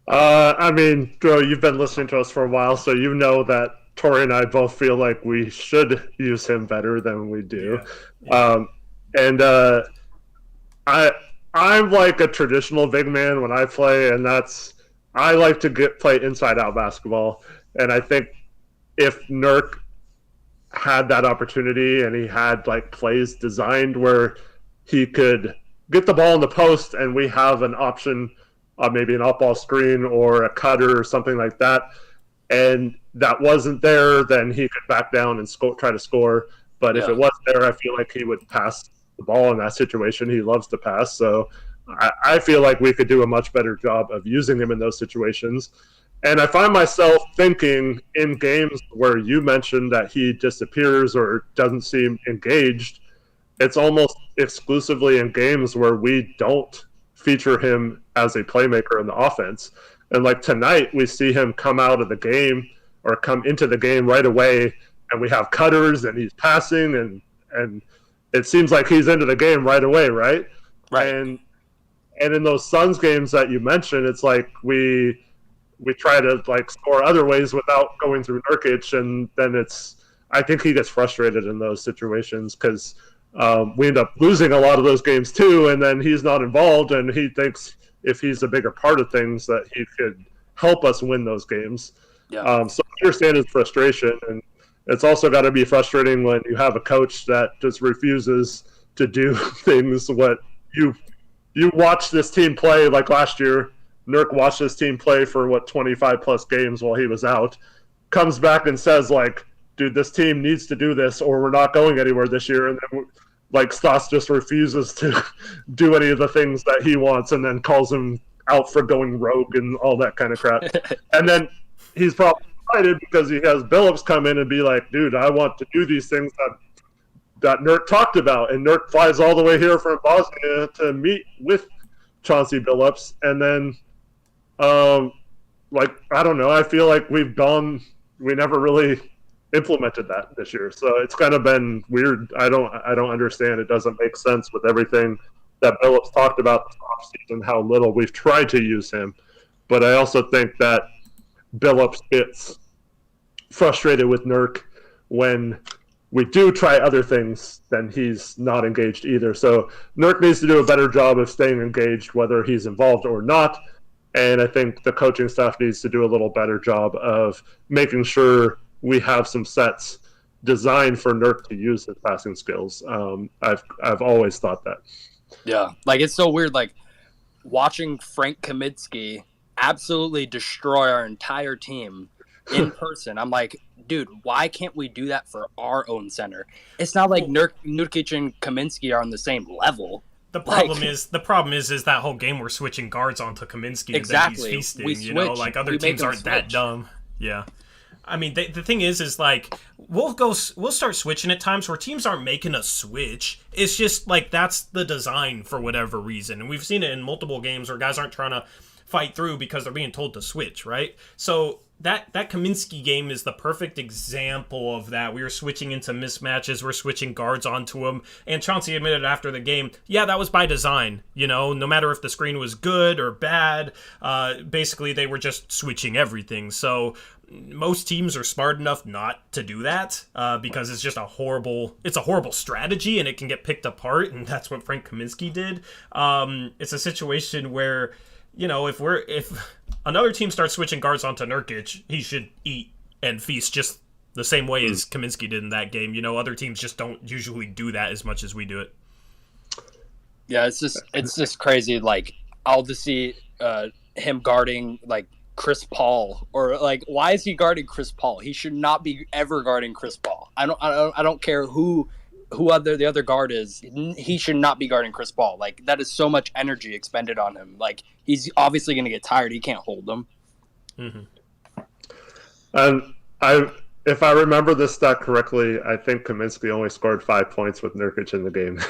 I mean, Dro, you've been listening to us for a while, so you know that Tori and I both feel like we should use him better than we do. Yeah. I'm like a traditional big man when I play, and I like to play inside-out basketball. And I think if Nurk had that opportunity and he had like plays designed where he could get the ball in the post and we have an option, maybe an up-ball screen or a cutter or something like that, and that wasn't there, then he could back down and try to score. But if it was there, I feel like he would pass the ball in that situation. He loves to pass. So I feel like we could do a much better job of using him in those situations. And I find myself thinking in games where you mentioned that he disappears or doesn't seem engaged, it's almost exclusively in games where we don't feature him as a playmaker in the offense. And like tonight, we see him come out of the game or come into the game right away, and we have cutters and he's passing and it seems like he's into the game right away, right? Right. And in those Suns games that you mentioned, it's like we try to like score other ways without going through Nurkic, and then I think he gets frustrated in those situations because we end up losing a lot of those games too, and then he's not involved, and he thinks if he's a bigger part of things that he could help us win those games. Yeah. So I understand his frustration, and it's also got to be frustrating when you have a coach that just refuses to do things what you watch this team play. Like last year, Nurk watched this team play for 25 plus games while he was out, comes back and says like, dude, this team needs to do this or we're not going anywhere this year. And then like Stas just refuses to do any of the things that he wants and then calls him out for going rogue and all that kind of crap. And then he's probably excited because he has Billups come in and be like, dude, I want to do these things that Nurk talked about. And Nurk flies all the way here from Bosnia to meet with Chauncey Billups. And then, I don't know, I feel like we never really implemented that this year. So it's kind of been weird. I don't understand. It doesn't make sense with everything that Billups talked about this offseason, how little we've tried to use him. But I also think that Billups gets frustrated with Nurk when we do try other things, then he's not engaged either. So Nurk needs to do a better job of staying engaged, whether he's involved or not. And I think the coaching staff needs to do a little better job of making sure we have some sets designed for Nurk to use his passing skills. I've always thought that. Yeah, like it's so weird. Like watching Frank Kaminsky absolutely destroy our entire team in person. I'm like, dude, why can't we do that for our own center? It's not like Nurkic and Kaminsky are on the same level. The problem is that whole game we're switching guards onto Kaminsky exactly. And then he's feasting. Like other teams aren't that dumb. Yeah. I mean, the thing is like we'll start switching at times where teams aren't making us switch. It's just like that's the design for whatever reason, and we've seen it in multiple games where guys aren't trying to fight through because they're being told to switch, right? So that Kaminsky game is the perfect example of that. We were switching into mismatches, we're switching guards onto him, and Chauncey admitted after the game, yeah, that was by design. No matter if the screen was good or bad, basically they were just switching everything. So most teams are smart enough not to do that because it's just a horrible strategy and it can get picked apart, and that's what Frank Kaminsky did. It's a situation where if another team starts switching guards onto Nurkic, he should eat and feast just the same way as Kaminsky did in that game. Other teams just don't usually do that as much as we do it. Yeah, it's just crazy. Like I'll just see him guarding like Chris Paul, or like, why is he guarding Chris Paul? He should not be ever guarding Chris Paul. I don't care who the other guard is. He should not be guarding Chris Paul. Like that is so much energy expended on him. Like he's obviously going to get tired. He can't hold them. Mm-hmm. And if I remember this stat correctly, I think Kaminsky only scored 5 points with Nurkic in the game.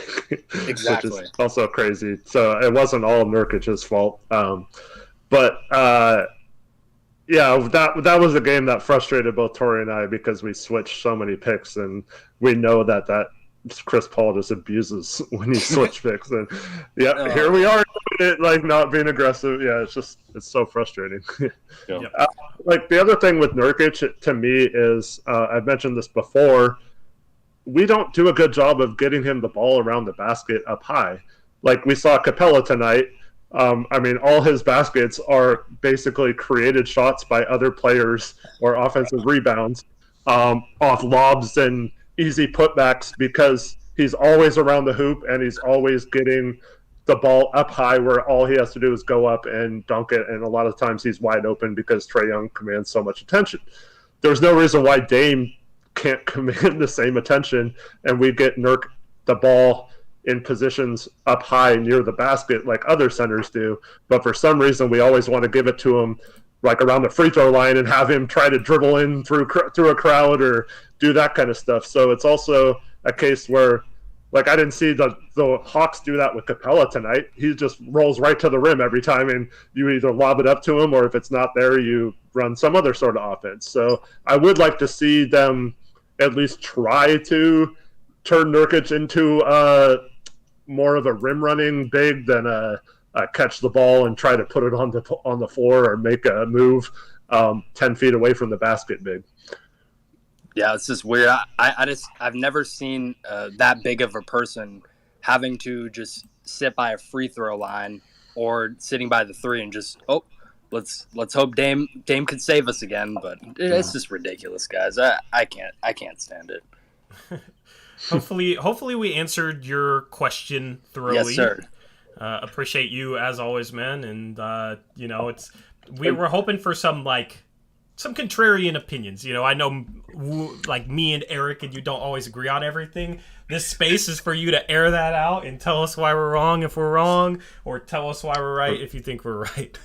Exactly. Which is also crazy. So it wasn't all Nurkic's fault. Yeah, that was a game that frustrated both Tori and I because we switched so many picks, and we know that Chris Paul just abuses when he switch picks. And here we are, like not being aggressive. Yeah, it's so frustrating. Yeah. Like the other thing with Nurkic to me is I've mentioned this before. We don't do a good job of getting him the ball around the basket up high. Like we saw Capella tonight. All his baskets are basically created shots by other players or offensive rebounds off lobs and easy putbacks because he's always around the hoop and he's always getting the ball up high where all he has to do is go up and dunk it. And a lot of times he's wide open because Trae Young commands so much attention. There's no reason why Dame can't command the same attention and we get Nurk the ball in positions up high near the basket like other centers do, but for some reason we always want to give it to him like around the free throw line and have him try to dribble in through a crowd or do that kind of stuff. So it's also a case where, like, I didn't see the Hawks do that with Capella tonight. He just rolls right to the rim every time, and you either lob it up to him or if it's not there, you run some other sort of offense. So I would like to see them at least try to turn Nurkic into more of a rim running big than a catch the ball and try to put it on the floor or make a move 10 feet away from the basket big. Yeah, it's just weird. I've never seen that big of a person having to just sit by a free throw line or sitting by the three and just let's hope Dame could save us again. But it's just ridiculous, guys. I can't stand it. Hopefully we answered your question thoroughly. Yes, sir. Appreciate you as always, man. And we're hoping for some contrarian opinions. I know like me and Eric and you don't always agree on everything, This space is for you to air that out and tell us why we're wrong if we're wrong, or tell us why we're right if you think we're right.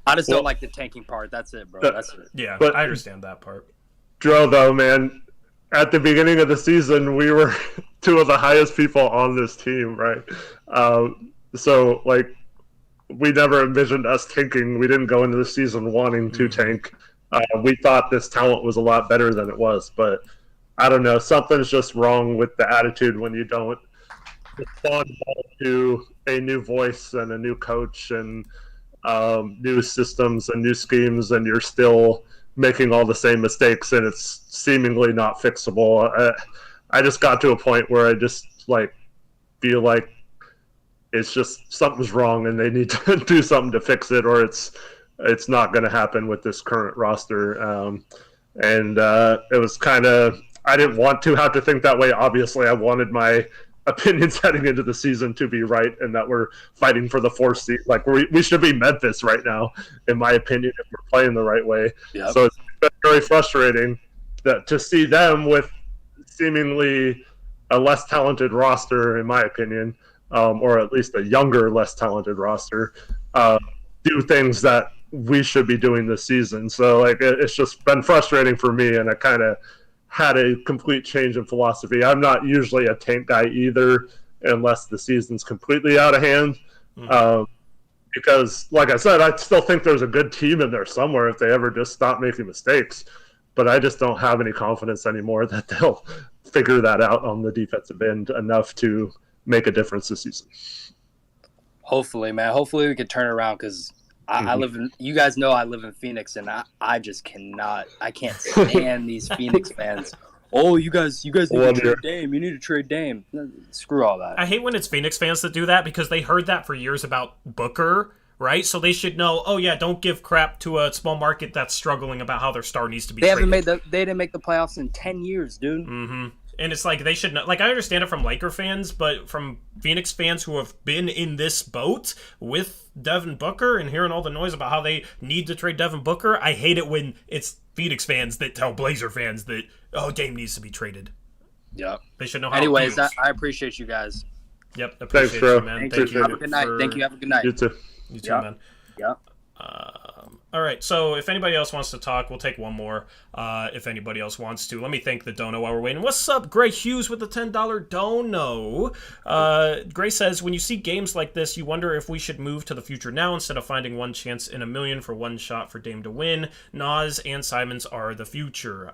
I just don't like the tanking part. That's it, bro. That's it. Yeah, But- I understand that part. Dro, though, man, at the beginning of the season, we were two of the highest people on this team, right? So, like, we never envisioned us tanking. We didn't go into the season wanting to tank. We thought this talent was a lot better than it was, but I don't know. Something's just wrong with the attitude when you don't respond well to a new voice and a new coach and new systems and new schemes, and you're still making all the same mistakes, and it's seemingly not fixable. I just got to a point where I just feel like it's just something's wrong, and they need to do something to fix it, or it's not going to happen with this current roster. And it was kind of, I didn't want to have to think that way. Obviously, I wanted my opinions heading into the season to be right, and that we're fighting for the 4th seed. Like, we should be Memphis right now, in my opinion, if we're playing the right way. Yep. So it's been very frustrating that to see them with seemingly a less talented roster, in my opinion, or at least a younger, less talented roster, do things that we should be doing this season. So it's just been frustrating for me, and I kind of had a complete change in philosophy. I'm not usually a tank guy either, unless the season's completely out of hand. Because, like I said, I still think there's a good team in there somewhere if they ever just stop making mistakes. But I just don't have any confidence anymore that they'll figure that out on the defensive end enough to make a difference this season. Hopefully, man. Hopefully we can turn around, because I live in, you guys know I live in Phoenix, and I just cannot, I can't stand these Phoenix fans. Oh, you guys need to trade Dame. You need to trade Dame. Screw all that. I hate when it's Phoenix fans that do that, because they heard that for years about Booker, right? So they should know, oh yeah, don't give crap to a small market that's struggling about how their star needs to be traded. They didn't make the playoffs in 10 years, dude. Mm-hmm. And it's like they should know. Like, I understand it from Laker fans, but from Phoenix fans who have been in this boat with Devin Booker and hearing all the noise about how they need to trade Devin Booker, I hate it when it's Phoenix fans that tell Blazer fans that, oh, Dame needs to be traded. Yep. They should know how. Anyways, I appreciate you guys. Yep, appreciate bro. you, man. Thank you. Have a good night. Thank you. Have a good night. You too. You too, man. Yep. All right, so if anybody else wants to talk, we'll take one more. If anybody else wants to, let me thank the dono while we're waiting. What's up, Gray Hughes with the $10 dono? Gray says, when you see games like this, you wonder if we should move to the future now instead of finding one chance in a million for one shot for Dame to win. Nas and Simons are the future.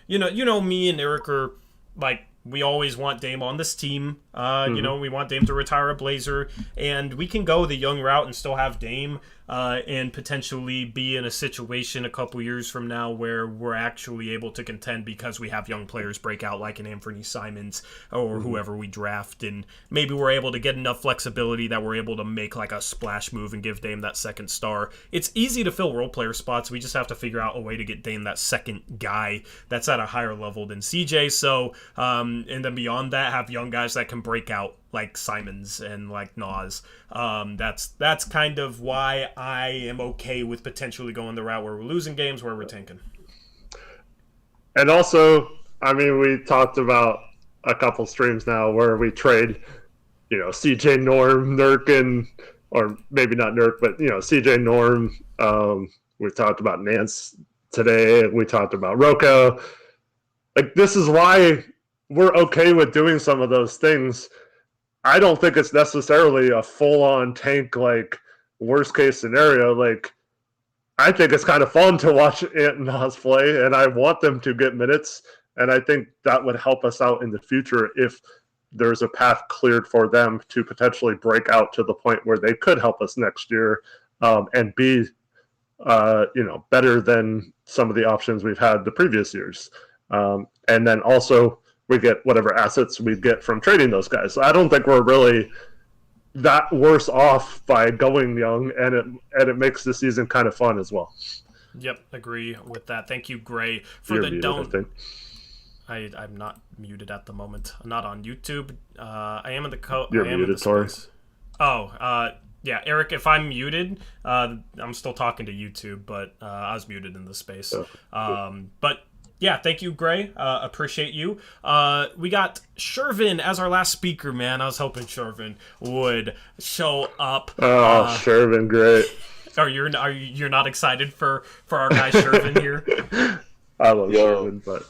You know, me and Eric are like, we always want Dame on this team. You know, we want Dame to retire a Blazer, and we can go the young route and still have Dame and potentially be in a situation a couple years from now where we're actually able to contend because we have young players break out like an Anthony Simons or whoever we draft, and maybe we're able to get enough flexibility that we're able to make like a splash move and give Dame that second star. It's easy to fill role player spots. We just have to figure out a way to get Dame that second guy that's at a higher level than CJ. So, and then beyond that, have young guys that can break out like Simons and like Nas. That's kind of why I am okay with potentially going the route where we're losing games, where we're tanking. And also, I mean, we talked about a couple streams now where we trade, you know, CJ, Norm, Nurk, and, or maybe not Nurk, but, you know, CJ, Norm. We talked about Nance today. We talked about Rocco. Like, this is why we're okay with doing some of those things. I don't think it's necessarily a full-on tank, like, worst-case scenario. Like, I think it's kind of fun to watch Ant and Nas play, and I want them to get minutes, and I think that would help us out in the future if there's a path cleared for them to potentially break out to the point where they could help us next year and be, you know, better than some of the options we've had the previous years. And then also we get whatever assets we get from trading those guys. So I don't think we're really that worse off by going young, and it makes the season kind of fun as well. Yep, agree with that. Thank you, Gray, for the don't. I'm not muted at the moment. I'm not on YouTube. I am in the You're muted, sorry. Yeah, Eric, if I'm muted, I'm still talking to YouTube, but I was muted in the space. But Yeah, thank you, Gray. Appreciate you. We got Shervin as our last speaker, man. I was hoping Shervin would show up. Oh, Shervin, great. You're not excited for our guy Shervin here? I love Shervin, but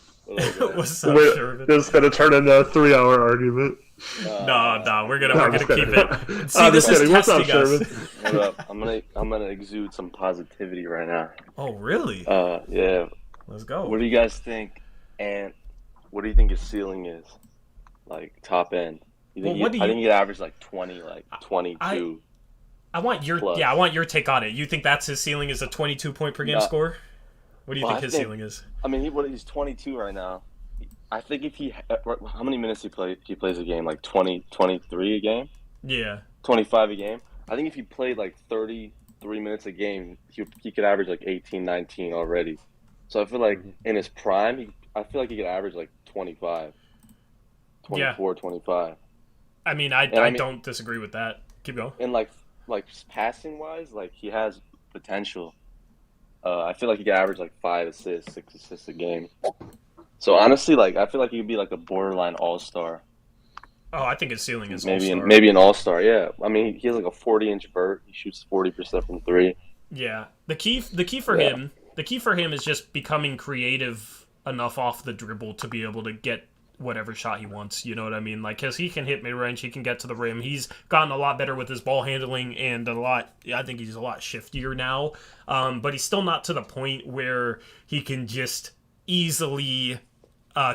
what's up, Shervin? This is gonna turn into a 3-hour argument. No, we're gonna keep it. See, I'm this just is kidding. What's up, testing us. Shervin? What up? I'm gonna exude some positivity right now. Oh, really? Yeah. Let's go. What do you guys think? And what do you think his ceiling is? Like top end. You think I think he'd average like 20, like 22. I want your take on it. You think that's his ceiling is a 22 point per game score? What do you think his ceiling is? I mean, he's 22 right now. I think if how many minutes he plays a game? Like 20, 23 a game? Yeah. 25 a game? I think if he played like 33 minutes a game, he could average like 18, 19 already. So I feel like in his prime, I feel like he could average like 25, 24, 25. I mean, I don't disagree with that. Keep going. And like passing wise, like he has potential. I feel like he could average like 5 assists, 6 assists a game. So honestly, like I feel like he could be like a borderline all-star. Oh, I think his ceiling is maybe an all-star. Yeah, I mean he has like a 40-inch vert. He shoots 40% from 3. Yeah, the key for him. The key for him is just becoming creative enough off the dribble to be able to get whatever shot he wants. You know what I mean? Like, because he can hit mid-range, he can get to the rim. He's gotten a lot better with his ball handling and I think he's a lot shiftier now. But he's still not to the point where he can just easily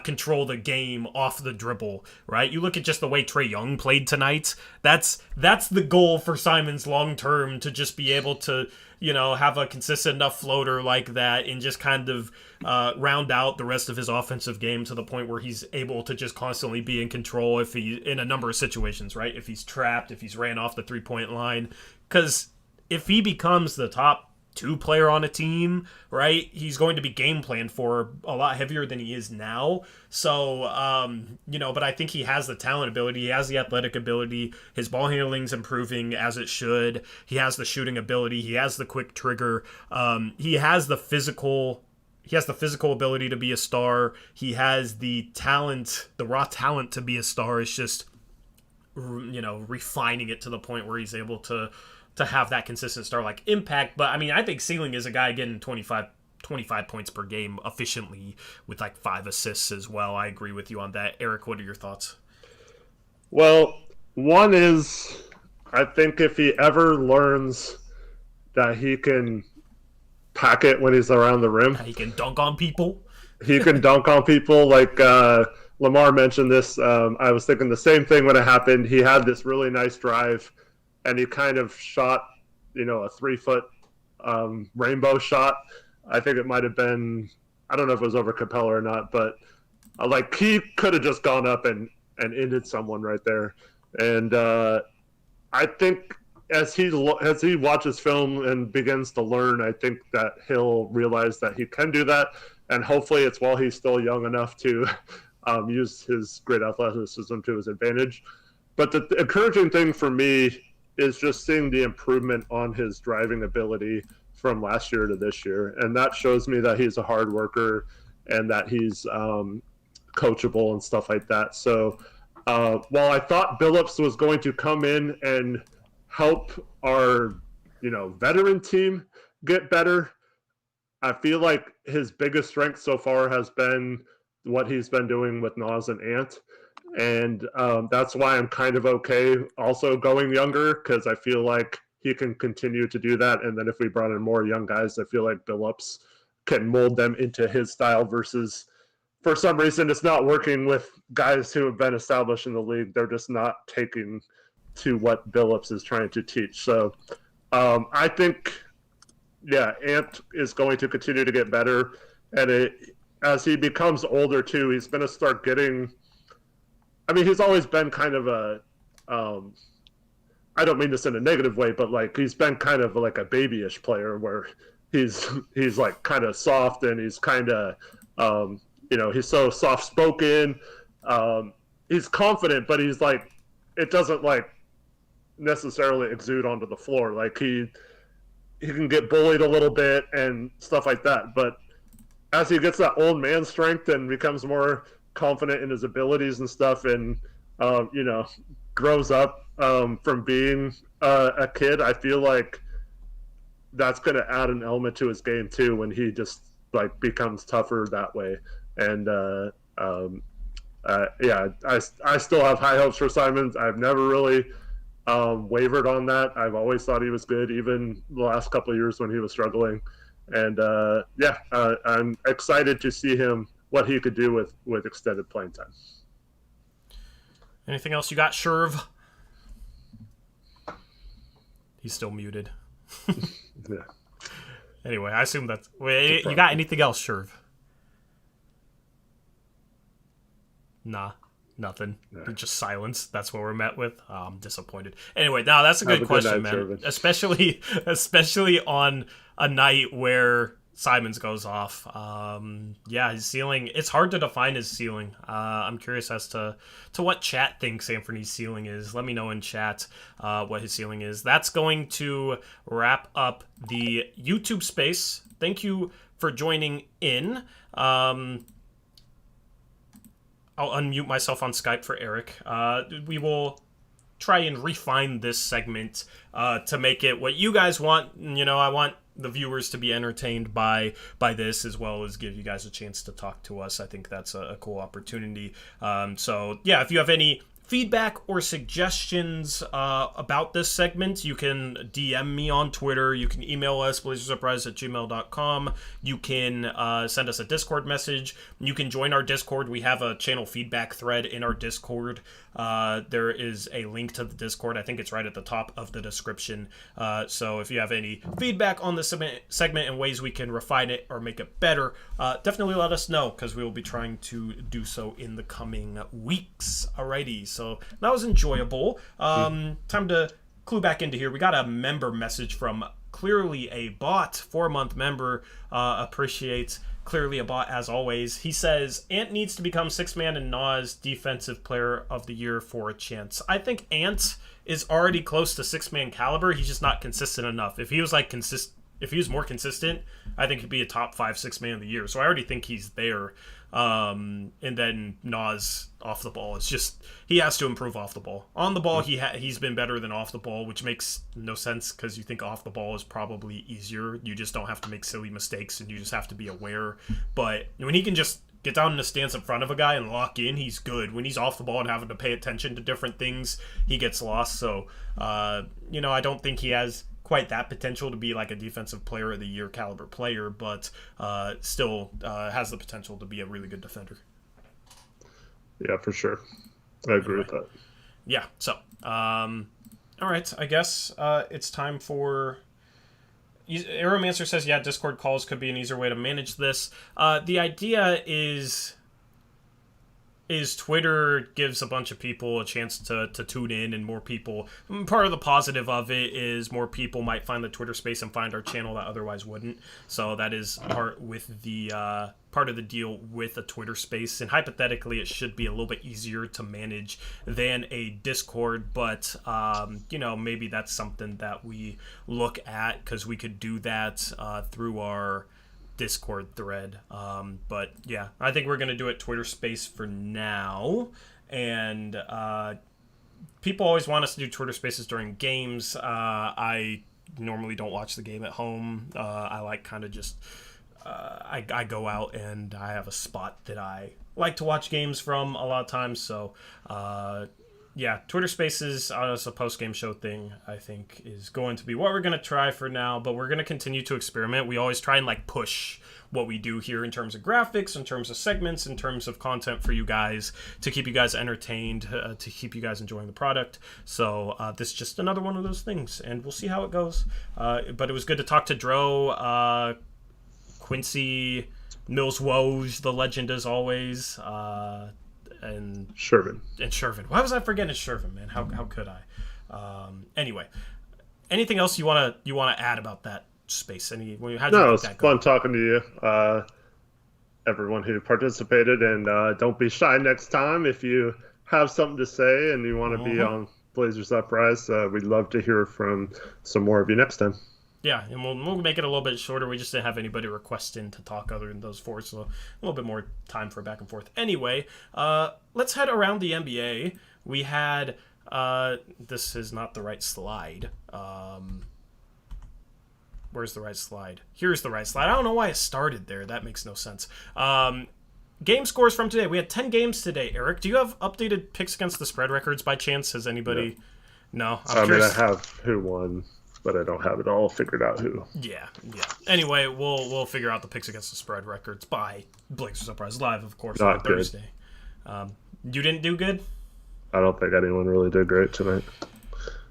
control the game off the dribble, right? You look at just the way Trae Young played tonight. That's the goal for Simons long term, to just be able to, have a consistent enough floater like that and just kind of round out the rest of his offensive game to the point where he's able to just constantly be in control if he in a number of situations, right? If he's trapped, if he's ran off the 3-point line, because if he becomes the top 2 player on a team, right, he's going to be game planned for a lot heavier than he is now. So, but I think he has the talent ability, he has the athletic ability, his ball handling's improving as it should, he has the shooting ability, he has the quick trigger, he has the physical ability to be a star, he has the talent, the raw talent to be a star. It's just, refining it to the point where he's able to have that consistent star-like impact. But, I mean, I think ceiling is a guy getting 25 points per game efficiently with, 5 assists as well. I agree with you on that. Eric, what are your thoughts? Well, one is, I think if he ever learns that he can pack it when he's around the rim. He can dunk on people. He can dunk on people. Like Lamar mentioned this. I was thinking the same thing when it happened. He had this really nice drive, and he kind of shot, a 3-foot rainbow shot. I think it might have been, I don't know if it was over Capella or not, but he could have just gone up and ended someone right there. And I think as he watches film and begins to learn, I think that he'll realize that he can do that. And hopefully it's while he's still young enough to use his great athleticism to his advantage. But the encouraging thing for me is just seeing the improvement on his driving ability from last year to this year. And that shows me that he's a hard worker and that he's coachable and stuff like that. So while I thought Billups was going to come in and help our, veteran team get better, I feel like his biggest strength so far has been what he's been doing with Nas and Ant. And that's why I'm kind of okay also going younger, because I feel like he can continue to do that. And then if we brought in more young guys, I feel like Billups can mold them into his style versus, for some reason, it's not working with guys who have been established in the league. They're just not taking to what Billups is trying to teach. So I think, Ant is going to continue to get better. And as he becomes older, too, he's going to start getting – I mean, he's always been kind of a I don't mean this in a negative way, but he's been kind of like a babyish player where he's kind of soft and he's kind of he's so soft spoken. He's confident, but he's it doesn't necessarily exude onto the floor. He can get bullied a little bit and stuff like that. But as he gets that old man strength and becomes more confident in his abilities and stuff, and grows up from being a kid, I feel like that's going to add an element to his game too when he just like becomes tougher that way. And I still have high hopes for Simons. I've never really wavered on that. I've always thought he was good, even the last couple of years when he was struggling. And I'm excited to see what he could do with extended playing time. Anything else you got, Sherv? He's still muted. Yeah. Anyway, I assume that's... Wait, you got anything else, Sherv? Nah, nothing. Nah. Just silence. That's what we're met with. Oh, I'm disappointed. Anyway, now that's a good question, man. Shervin. Especially on a night where Simons goes off. His ceiling. It's hard to define his ceiling. I'm curious as to what chat thinks Anthony's ceiling is. Let me know in chat what his ceiling is. That's going to wrap up the YouTube space. Thank you for joining in. I'll unmute myself on Skype for Eric. We will try and refine this segment to make it what you guys want. I want the viewers to be entertained by this, as well as give you guys a chance to talk to us. I think that's a cool opportunity. If you have any feedback or suggestions about this segment, you can DM me on Twitter. You can email us, blazersurprise@gmail.com. You can send us a Discord message. You can join our Discord. We have a channel feedback thread in our Discord. There is a link to the Discord. I think it's right at the top of the description. So if you have any feedback on this segment and ways we can refine it or make it better, definitely let us know, because we will be trying to do so in the coming weeks. Alrighty, so that was enjoyable. Time to clue back into here. We got a member message from Clearly a Bot, 4-month member. Appreciate Clearly a Bot as always. He says, Ant needs to become 6-man and Nas Defensive Player of the Year for a chance. I think Ant is already close to 6-man caliber. He's just not consistent enough. If he was if he was more consistent, I think he'd be a top 5 6-man of the year. So I already think he's there. And then Nas off the ball. It's just he has to improve off the ball. On the ball, he's been better than off the ball, which makes no sense because you think off the ball is probably easier. You just don't have to make silly mistakes, and you just have to be aware. But when he can just get down in the stance in front of a guy and lock in, he's good. When he's off the ball and having to pay attention to different things, he gets lost. So, I don't think he has quite that potential to be like a defensive player of the year caliber player, but still has the potential to be a really good defender. Yeah, for sure. I agree with that. Yeah, so all right, I guess it's time for Aeromancer says, yeah, Discord calls could be an easier way to manage this. The idea is Twitter gives a bunch of people a chance to tune in, and more people. Part of the positive of it is more people might find the Twitter space and find our channel that otherwise wouldn't. So that is part of the deal with a Twitter space. And hypothetically, it should be a little bit easier to manage than a Discord. But maybe that's something that we look at, because we could do that through our Discord thread. But yeah, I think we're gonna do it Twitter space for now. And people always want us to do Twitter spaces during games. I normally don't watch the game at home. I like kind of just I go out and I have a spot that I like to watch games from a lot of times. So yeah, Twitter Spaces as a post-game show thing, I think, is going to be what we're going to try for now, but we're going to continue to experiment. We always try and push what we do here in terms of graphics, in terms of segments, in terms of content for you guys, to keep you guys entertained, to keep you guys enjoying the product. So this is just another one of those things, and we'll see how it goes. But it was good to talk to Dro, Quincy, Mills Woj, the legend as always, and Shervin. Why was I forgetting Shervin, man? How could I? Anyway, anything else you wanna add about that space? No, it's fun talking to you, everyone who participated, and don't be shy next time. If you have something to say and you want to be on Blazers Uprise, we'd love to hear from some more of you next time. Yeah, and we'll make it a little bit shorter. We just didn't have anybody request in to talk other than those four, so a little bit more time for back and forth. Anyway, let's head around the NBA. We had this is not the right slide. Where's the right slide? Here's the right slide. I don't know why it started there. That makes no sense. Game scores from today. We had 10 games today. Eric, do you have updated picks against the spread records by chance? Has anybody? No. I mean, I have who won, but I don't have it all figured out who. Yeah. Anyway, we'll figure out the picks against the spread records by Blazers Uprise Live, of course, on Thursday. You didn't do good? I don't think anyone really did great tonight.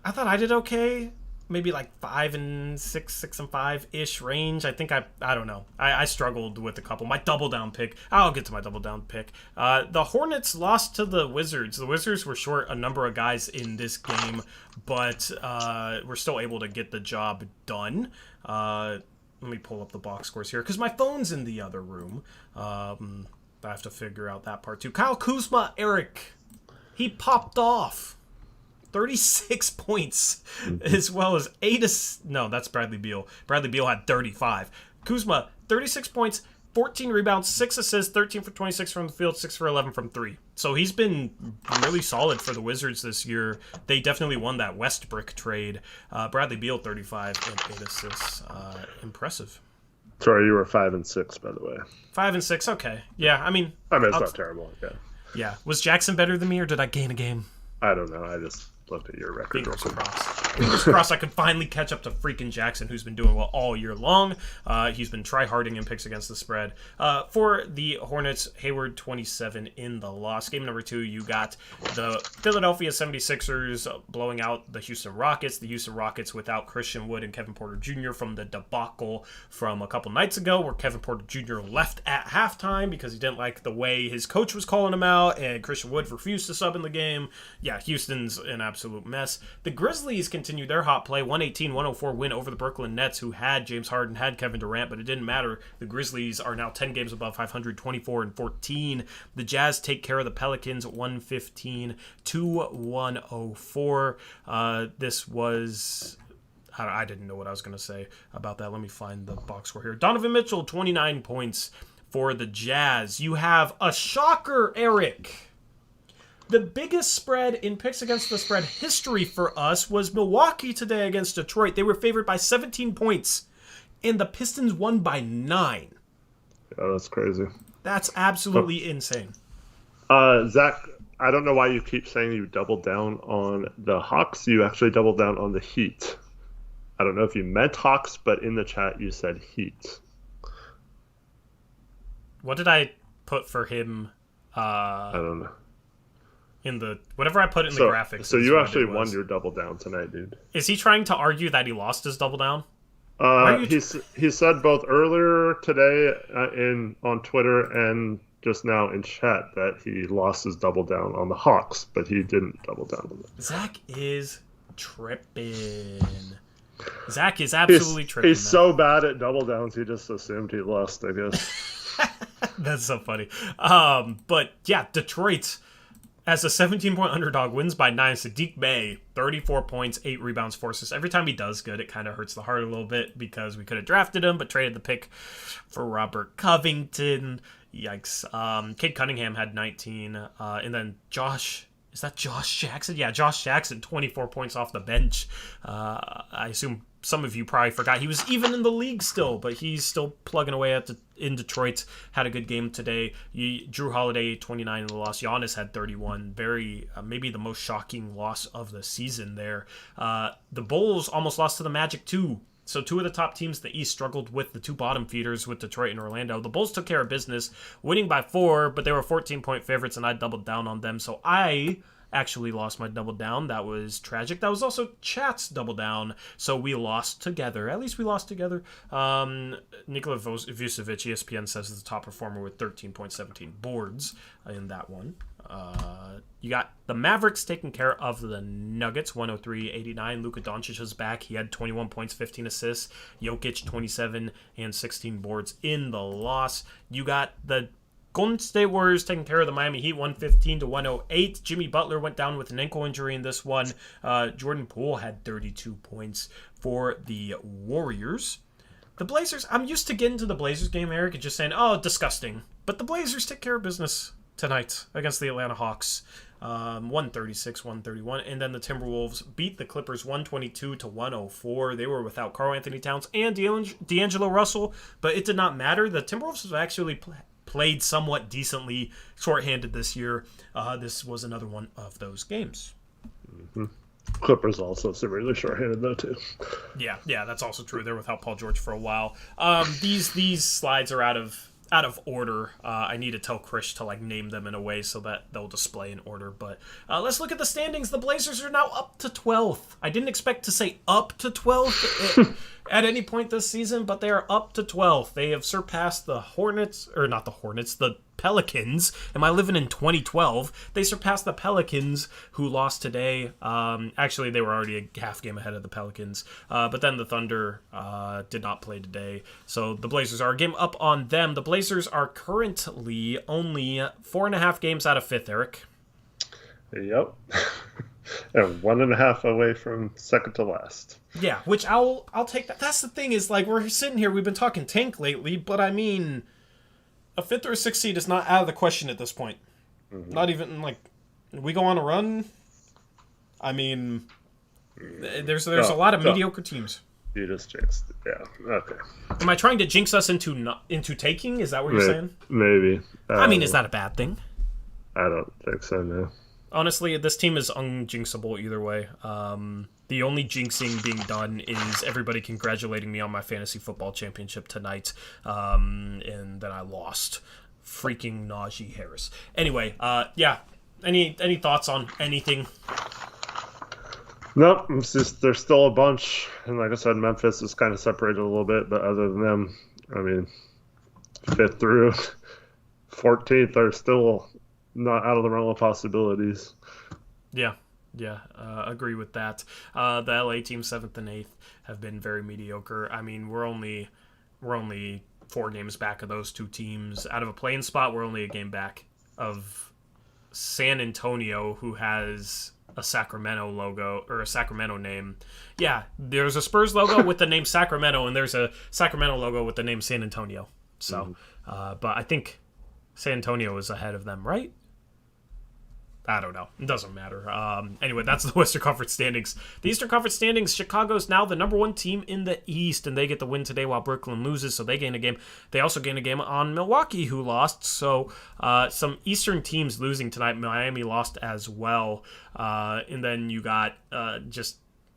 I thought I did okay. Maybe like 5 and 6, 6 and 5-ish range. I think I don't know. I struggled with a couple. My double down pick. I'll get to my double down pick. The Hornets lost to the Wizards. The Wizards were short a number of guys in this game, but we're still able to get the job done. Let me pull up the box scores here because my phone's in the other room. I have to figure out that part too. Kyle Kuzma, Eric, he popped off. 36 points, as well as no, that's Bradley Beal. Bradley Beal had 35. Kuzma, 36 points, 14 rebounds, 6 assists, 13 for 26 from the field, 6 for 11 from 3. So he's been really solid for the Wizards this year. They definitely won that Westbrook trade. Bradley Beal, 35 and 8 assists. Impressive. Sorry, you were 5 and 6, by the way. 5 and 6, okay. Yeah, I mean, it's not terrible. Yeah. Was Jackson better than me, or did I gain a game? I don't know. I just looked at your record. Fingers crossed. Fingers crossed I could finally catch up to freaking Jackson, who's been doing well all year long. He's been try-harding in picks against the spread. For the Hornets, Hayward 27 in the loss. Game number 2, you got the Philadelphia 76ers blowing out the Houston Rockets. The Houston Rockets without Christian Wood and Kevin Porter Jr. from the debacle from a couple nights ago, where Kevin Porter Jr. left at halftime because he didn't like the way his coach was calling him out, and Christian Wood refused to sub in the game. Yeah, Houston's an absolute mess. The Grizzlies continued their hot play, 118-104 win over the Brooklyn Nets, who had James Harden, had Kevin Durant, but it didn't matter. The Grizzlies are now 10 games above 500, 24-14. The Jazz take care of the Pelicans, 115-104. This was... I didn't know what I was going to say about that. Let me find the box score here. Donovan Mitchell, 29 points for the Jazz. You have a shocker, Eric. The biggest spread in picks against the spread history for us was Milwaukee today against Detroit. They were favored by 17 points, and the Pistons won by 9. Yeah, that's crazy. That's absolutely insane. Zach, I don't know why you keep saying you doubled down on the Hawks. You actually doubled down on the Heat. I don't know if you meant Hawks, but in the chat you said Heat. What did I put for him? I don't know. In the whatever I put in the graphics. So you actually won your double down tonight, dude. Is he trying to argue that he lost his double down? He said both earlier today on Twitter and just now in chat that he lost his double down on the Hawks, but he didn't double down on them. Zach is tripping. Zach is absolutely tripping. He's so bad at double downs, he just assumed he lost, I guess. That's so funny. But yeah, Detroit, as a 17-point underdog, wins by 9. Sadiq Bey, 34 points, 8 rebounds, 4 assists. Every time he does good, it kind of hurts the heart a little bit because we could have drafted him, but traded the pick for Robert Covington. Yikes. Cade Cunningham had 19. And then Josh... Is that Josh Jackson? Yeah, Josh Jackson, 24 points off the bench. I assume some of you probably forgot he was even in the league still, but he's still plugging away in Detroit. Had a good game today. Drew Holiday, 29 in the loss. Giannis had 31. Very, maybe the most shocking loss of the season there. The Bulls almost lost to the Magic too. So 2 of the top teams in the East struggled with the 2 bottom feeders with Detroit and Orlando. The Bulls took care of business, winning by 4, but they were 14-point favorites, and I doubled down on them. So I actually lost my double down. That was tragic. That was also Chat's double down. So we lost together. At least we lost together. Nikola Vucevic, ESPN says, is the top performer with 13.17 boards in that one. You got the Mavericks taking care of the Nuggets, 103-89. Luka Doncic is back. He had 21 points, 15 assists. Jokic, 27 and 16 boards in the loss. You got the Golden State Warriors taking care of the Miami Heat 115-108. Jimmy Butler went down with an ankle injury in this one. Jordan Poole had 32 points for the Warriors. The Blazers, I'm used to getting to the Blazers game, Eric, and just saying, oh, disgusting. But the Blazers take care of business tonight against the Atlanta Hawks. 136-131. And then the Timberwolves beat the Clippers 122-104. They were without Karl Anthony Towns and D'Angelo Russell, but it did not matter. The Timberwolves have actually played somewhat decently shorthanded this year. This was another one of those games. Mm-hmm. Clippers also severely shorthanded though too. Yeah, that's also true. They're without Paul George for a while. These slides are out of order. I need to tell Krish to name them in a way so that they'll display in order. But let's look at the standings. The Blazers are now up to 12th. I didn't expect to say up to 12th at any point this season, but they are up to 12th. They have surpassed the the Pelicans. Am I living in 2012? They surpassed the Pelicans, who lost today. Actually, they were already a half game ahead of the Pelicans. But then the Thunder did not play today. So the Blazers are a game up on them. The Blazers are currently only 4.5 games out of 5th, Eric. Yep. And 1.5 away from second to last. Yeah, which I'll take that. That's the thing is, we're sitting here, we've been talking tank lately, but I mean, a 5th or a 6th seed is not out of the question at this point. Mm-hmm. Not even, we go on a run. I mean, there's a lot of mediocre teams. You just jinxed it. Yeah, okay. Am I trying to jinx us into taking? Is that what you're saying? Maybe. I mean, is that a bad thing? I don't think so, no. Honestly, this team is unjinxable either way. The only jinxing being done is everybody congratulating me on my fantasy football championship tonight, and then I lost. Freaking Najee Harris. Anyway, yeah. Any thoughts on anything? Nope. It's just there's still a bunch, and like I said, Memphis is kind of separated a little bit, but other than them, I mean, 5th through 14th are still not out of the realm of possibilities. Yeah, agree with that. The LA team 7th and 8th have been very mediocre. I mean, we're only 4 games back of those two teams. Out of a play-in spot, we're only a game back of San Antonio, who has a Sacramento logo or a Sacramento name. Yeah, there's a Spurs logo with the name Sacramento, and there's a Sacramento logo with the name San Antonio. So, but I think San Antonio is ahead of them, right? I don't know. It doesn't matter. Anyway, that's the Western Conference standings. The Eastern Conference standings, Chicago's now the number 1 team in the East, and they get the win today while Brooklyn loses, so they gain a game. They also gain a game on Milwaukee, who lost. So some Eastern teams losing tonight. Miami lost as well. And then you got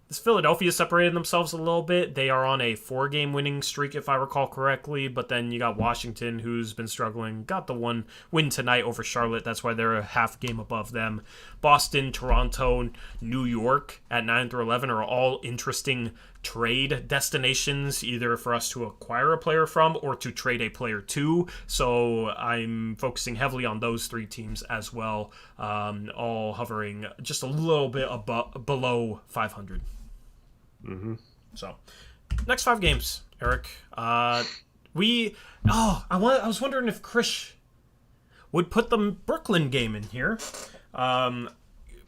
Philadelphia separated themselves a little bit. They are on a 4-game winning streak, if I recall correctly. But then you got Washington, who's been struggling, got the one win tonight over Charlotte. That's why they're a half game above them. Boston, Toronto, New York at 9 through 11 are all interesting trade destinations, either for us to acquire a player from or to trade a player to. So I'm focusing heavily on those 3 teams as well, all hovering just a little bit below 500. Mm-hmm. So, next 5 games, Eric. I was wondering if Krish would put the Brooklyn game in here.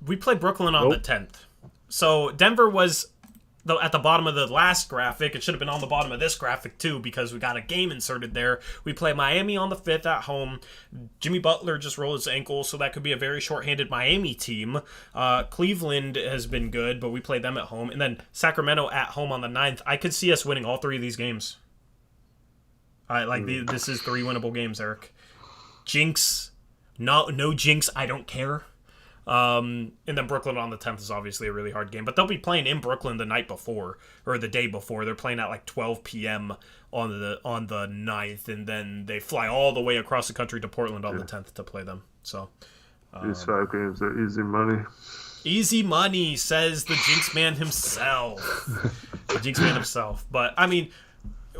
We played Brooklyn on the 10th. So, Denver was at the bottom of the last graphic. It should have been on the bottom of this graphic too, because we got a game inserted there. We play Miami on the 5th at home. Jimmy Butler just rolled his ankle, so that could be a very shorthanded Miami team. Cleveland has been good, but we played them at home. And then Sacramento at home on the 9th. I could see us winning all 3 of these games. This is 3 winnable games, Eric. Jinx. No jinx, I don't care. And then Brooklyn on the 10th is obviously a really hard game, but they'll be playing in Brooklyn the night before, or the day before. They're playing at 12 p.m. on the 9th, and then they fly all the way across the country to Portland on the 10th to play them. So these 5 games are easy money. Easy money, says the Jinx Man himself. The Jinx Man himself. But I mean,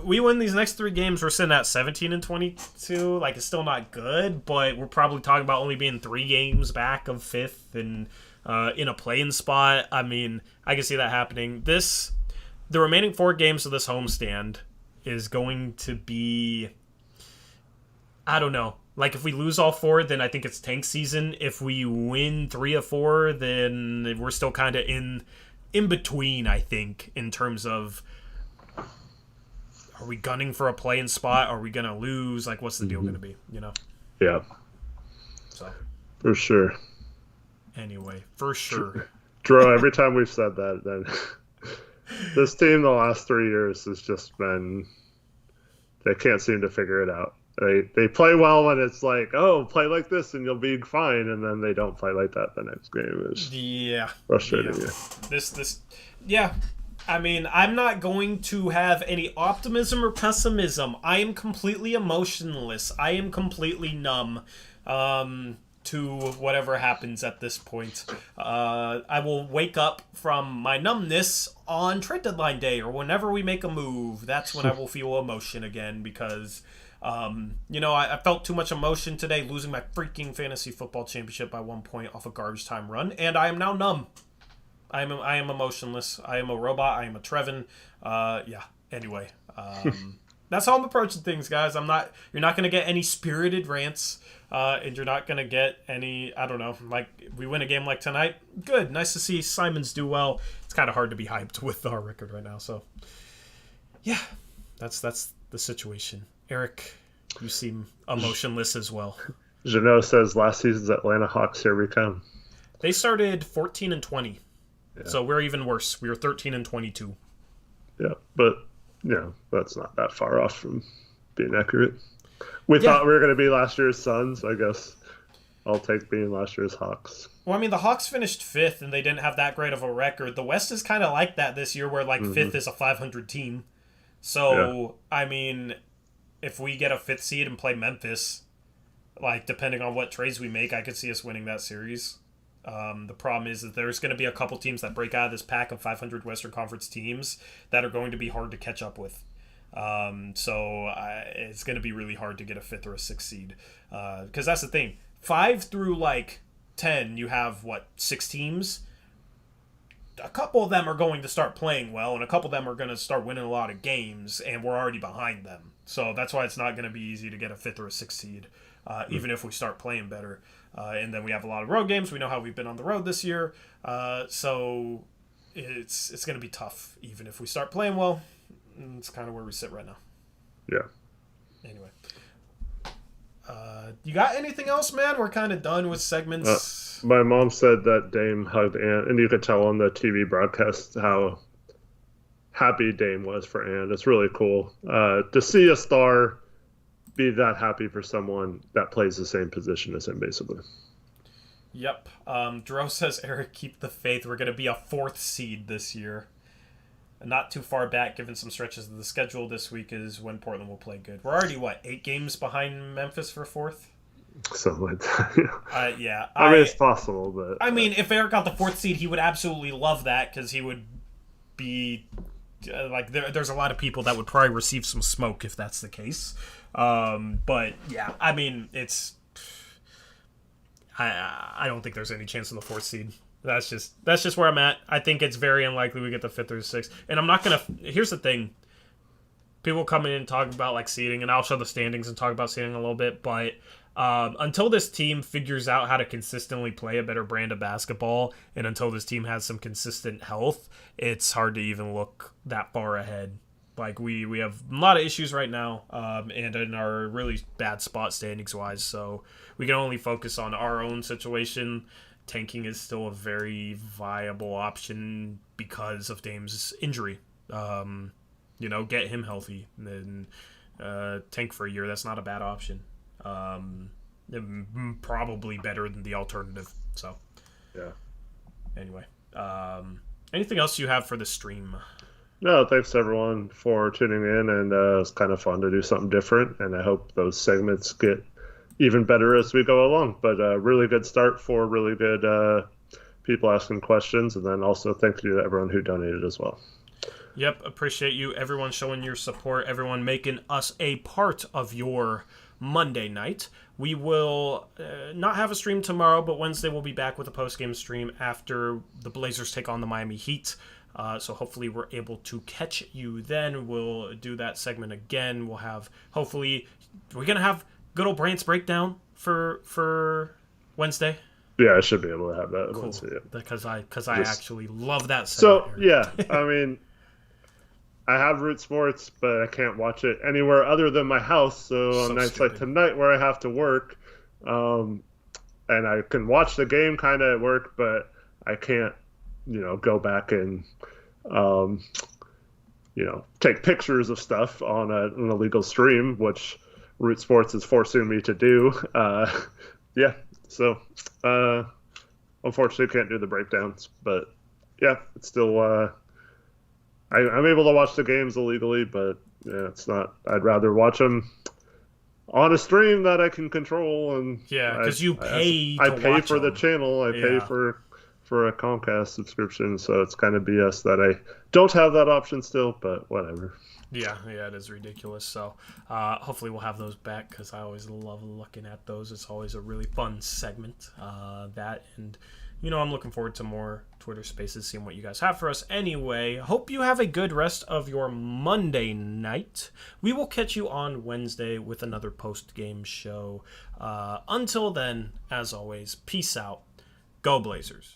we win these next 3 games, we're sitting at 17 and 22. It's still not good, but we're probably talking about only being 3 games back of 5th and in a play-in spot. I mean, I can see that happening. The remaining 4 games of this homestand is going to be, I don't know. Like, if we lose all 4, then I think it's tank season. If we win 3 of 4, then we're still kind of in between, I think, in terms of, are we gunning for a play-in spot? Are we going to lose? Like, what's the deal going to be, you know? Yeah. So. For sure. Anyway, for sure. Drew, every time we've said that, then this team the last 3 years has just been, they can't seem to figure it out. They play well when it's like, oh, play like this and you'll be fine, and then they don't play like that the next game. It's frustrating. Yeah. I mean, I'm not going to have any optimism or pessimism. I am completely emotionless. I am completely numb to whatever happens at this point. I will wake up from my numbness on trade deadline day or whenever we make a move. That's when I will feel emotion again because... I felt too much emotion today, losing my freaking fantasy football championship by 1 point off a garbage time run, and I am now numb. I am emotionless. I am a robot. I am a Trevin. Anyway, that's how I'm approaching things, guys. You're not going to get any spirited rants, and you're not going to get any, I don't know, like, we win a game like tonight. Good. Nice to see Simons do well. It's kind of hard to be hyped with our record right now, so, yeah, that's the situation. Eric, you seem emotionless as well. Janot says last season's Atlanta Hawks, here we come. They started 14-20, so we're even worse. We were 13-22. Yeah, but that's not that far off from being accurate. We thought we were going to be last year's Suns. I guess I'll take being last year's Hawks. Well, I mean, the Hawks finished 5th, and they didn't have that great of a record. The West is kind of like that this year, where 5th is a 500 team. So, I mean... if we get a 5th seed and play Memphis, like, depending on what trades we make, I could see us winning that series. The problem is that there's going to be a couple teams that break out of this pack of 500 Western Conference teams that are going to be hard to catch up with. It's going to be really hard to get a 5th or a 6th seed. Because that's the thing. 5 through, 10, you have, 6 teams? A couple of them are going to start playing well, and a couple of them are going to start winning a lot of games, and we're already behind them. So that's why it's not going to be easy to get a 5th or a 6th seed, even if we start playing better. And then we have a lot of road games. We know how we've been on the road this year. So it's going to be tough, even if we start playing well. It's kind of where we sit right now. Yeah. Anyway. You got anything else, man? We're kind of done with segments. My mom said that Dame hugged Ant, and you could tell on the TV broadcast how happy Dame was for Ant. It's really cool to see a star be that happy for someone that plays the same position as him, basically. Yep. Dro says, Eric, keep the faith. We're going to be a 4th seed this year. Not too far back, given some stretches of the schedule this week, is when Portland will play good. We're already, 8 games behind Memphis for 4th? Something like that. Yeah. I mean, it's possible, but... I mean, if Eric got the 4th seed, he would absolutely love that, because he would be... there's a lot of people that would probably receive some smoke if that's the case. But, yeah, I mean, it's... I don't think there's any chance in the 4th seed. That's just where I'm at. I think it's very unlikely we get the 5th or 6th. And I'm not going to... Here's the thing. People come in and talk about, seeding, and I'll show the standings and talk about seeding a little bit, but until this team figures out how to consistently play a better brand of basketball, and until this team has some consistent health, it's hard to even look that far ahead. We have a lot of issues right now, and in our really bad spot standings-wise, so we can only focus on our own situation. Tanking is still a very viable option because of Dame's injury. Get him healthy and then tank for a year. That's not a bad option. Probably better than the alternative. So, yeah. Anyway, anything else you have for the stream? No, thanks everyone for tuning in, and it's kind of fun to do something different, and I hope those segments get even better as we go along. But a really good start for really good people asking questions, and then also thank you to everyone who donated as well. Yep, appreciate you, everyone showing your support, everyone making us a part of your Monday night. We will not have a stream tomorrow, but Wednesday we'll be back with a post-game stream after the Blazers take on the Miami Heat. So hopefully we're able to catch you then. We'll do that segment again. We'll have, hopefully, we're going to have good old Brant's breakdown for Wednesday? Yeah, I should be able to have that. Cool. Once, yeah. Because I actually love that. So yeah, I mean, I have Root Sports, but I can't watch it anywhere other than my house. So on nights like tonight where I have to work, and I can watch the game kind of at work, but I can't, go back and, take pictures of stuff on an illegal stream, which Root Sports is forcing me to do. Yeah, so unfortunately can't do the breakdowns, but yeah, it's still I'm able to watch the games illegally, but yeah, it's not. I'd rather watch them on a stream that I can control, and because you pay. I pay for the them. channel. I pay for a Comcast subscription, so it's kind of BS that I don't have that option still. But whatever. Yeah, it is ridiculous. So hopefully we'll have those back because I always love looking at those. It's always a really fun segment. That and I'm looking forward to more Twitter Spaces, seeing what you guys have for us. Anyway, hope you have a good rest of your Monday night. We will catch you on Wednesday with another post-game show. Until then, as always, peace out. Go Blazers.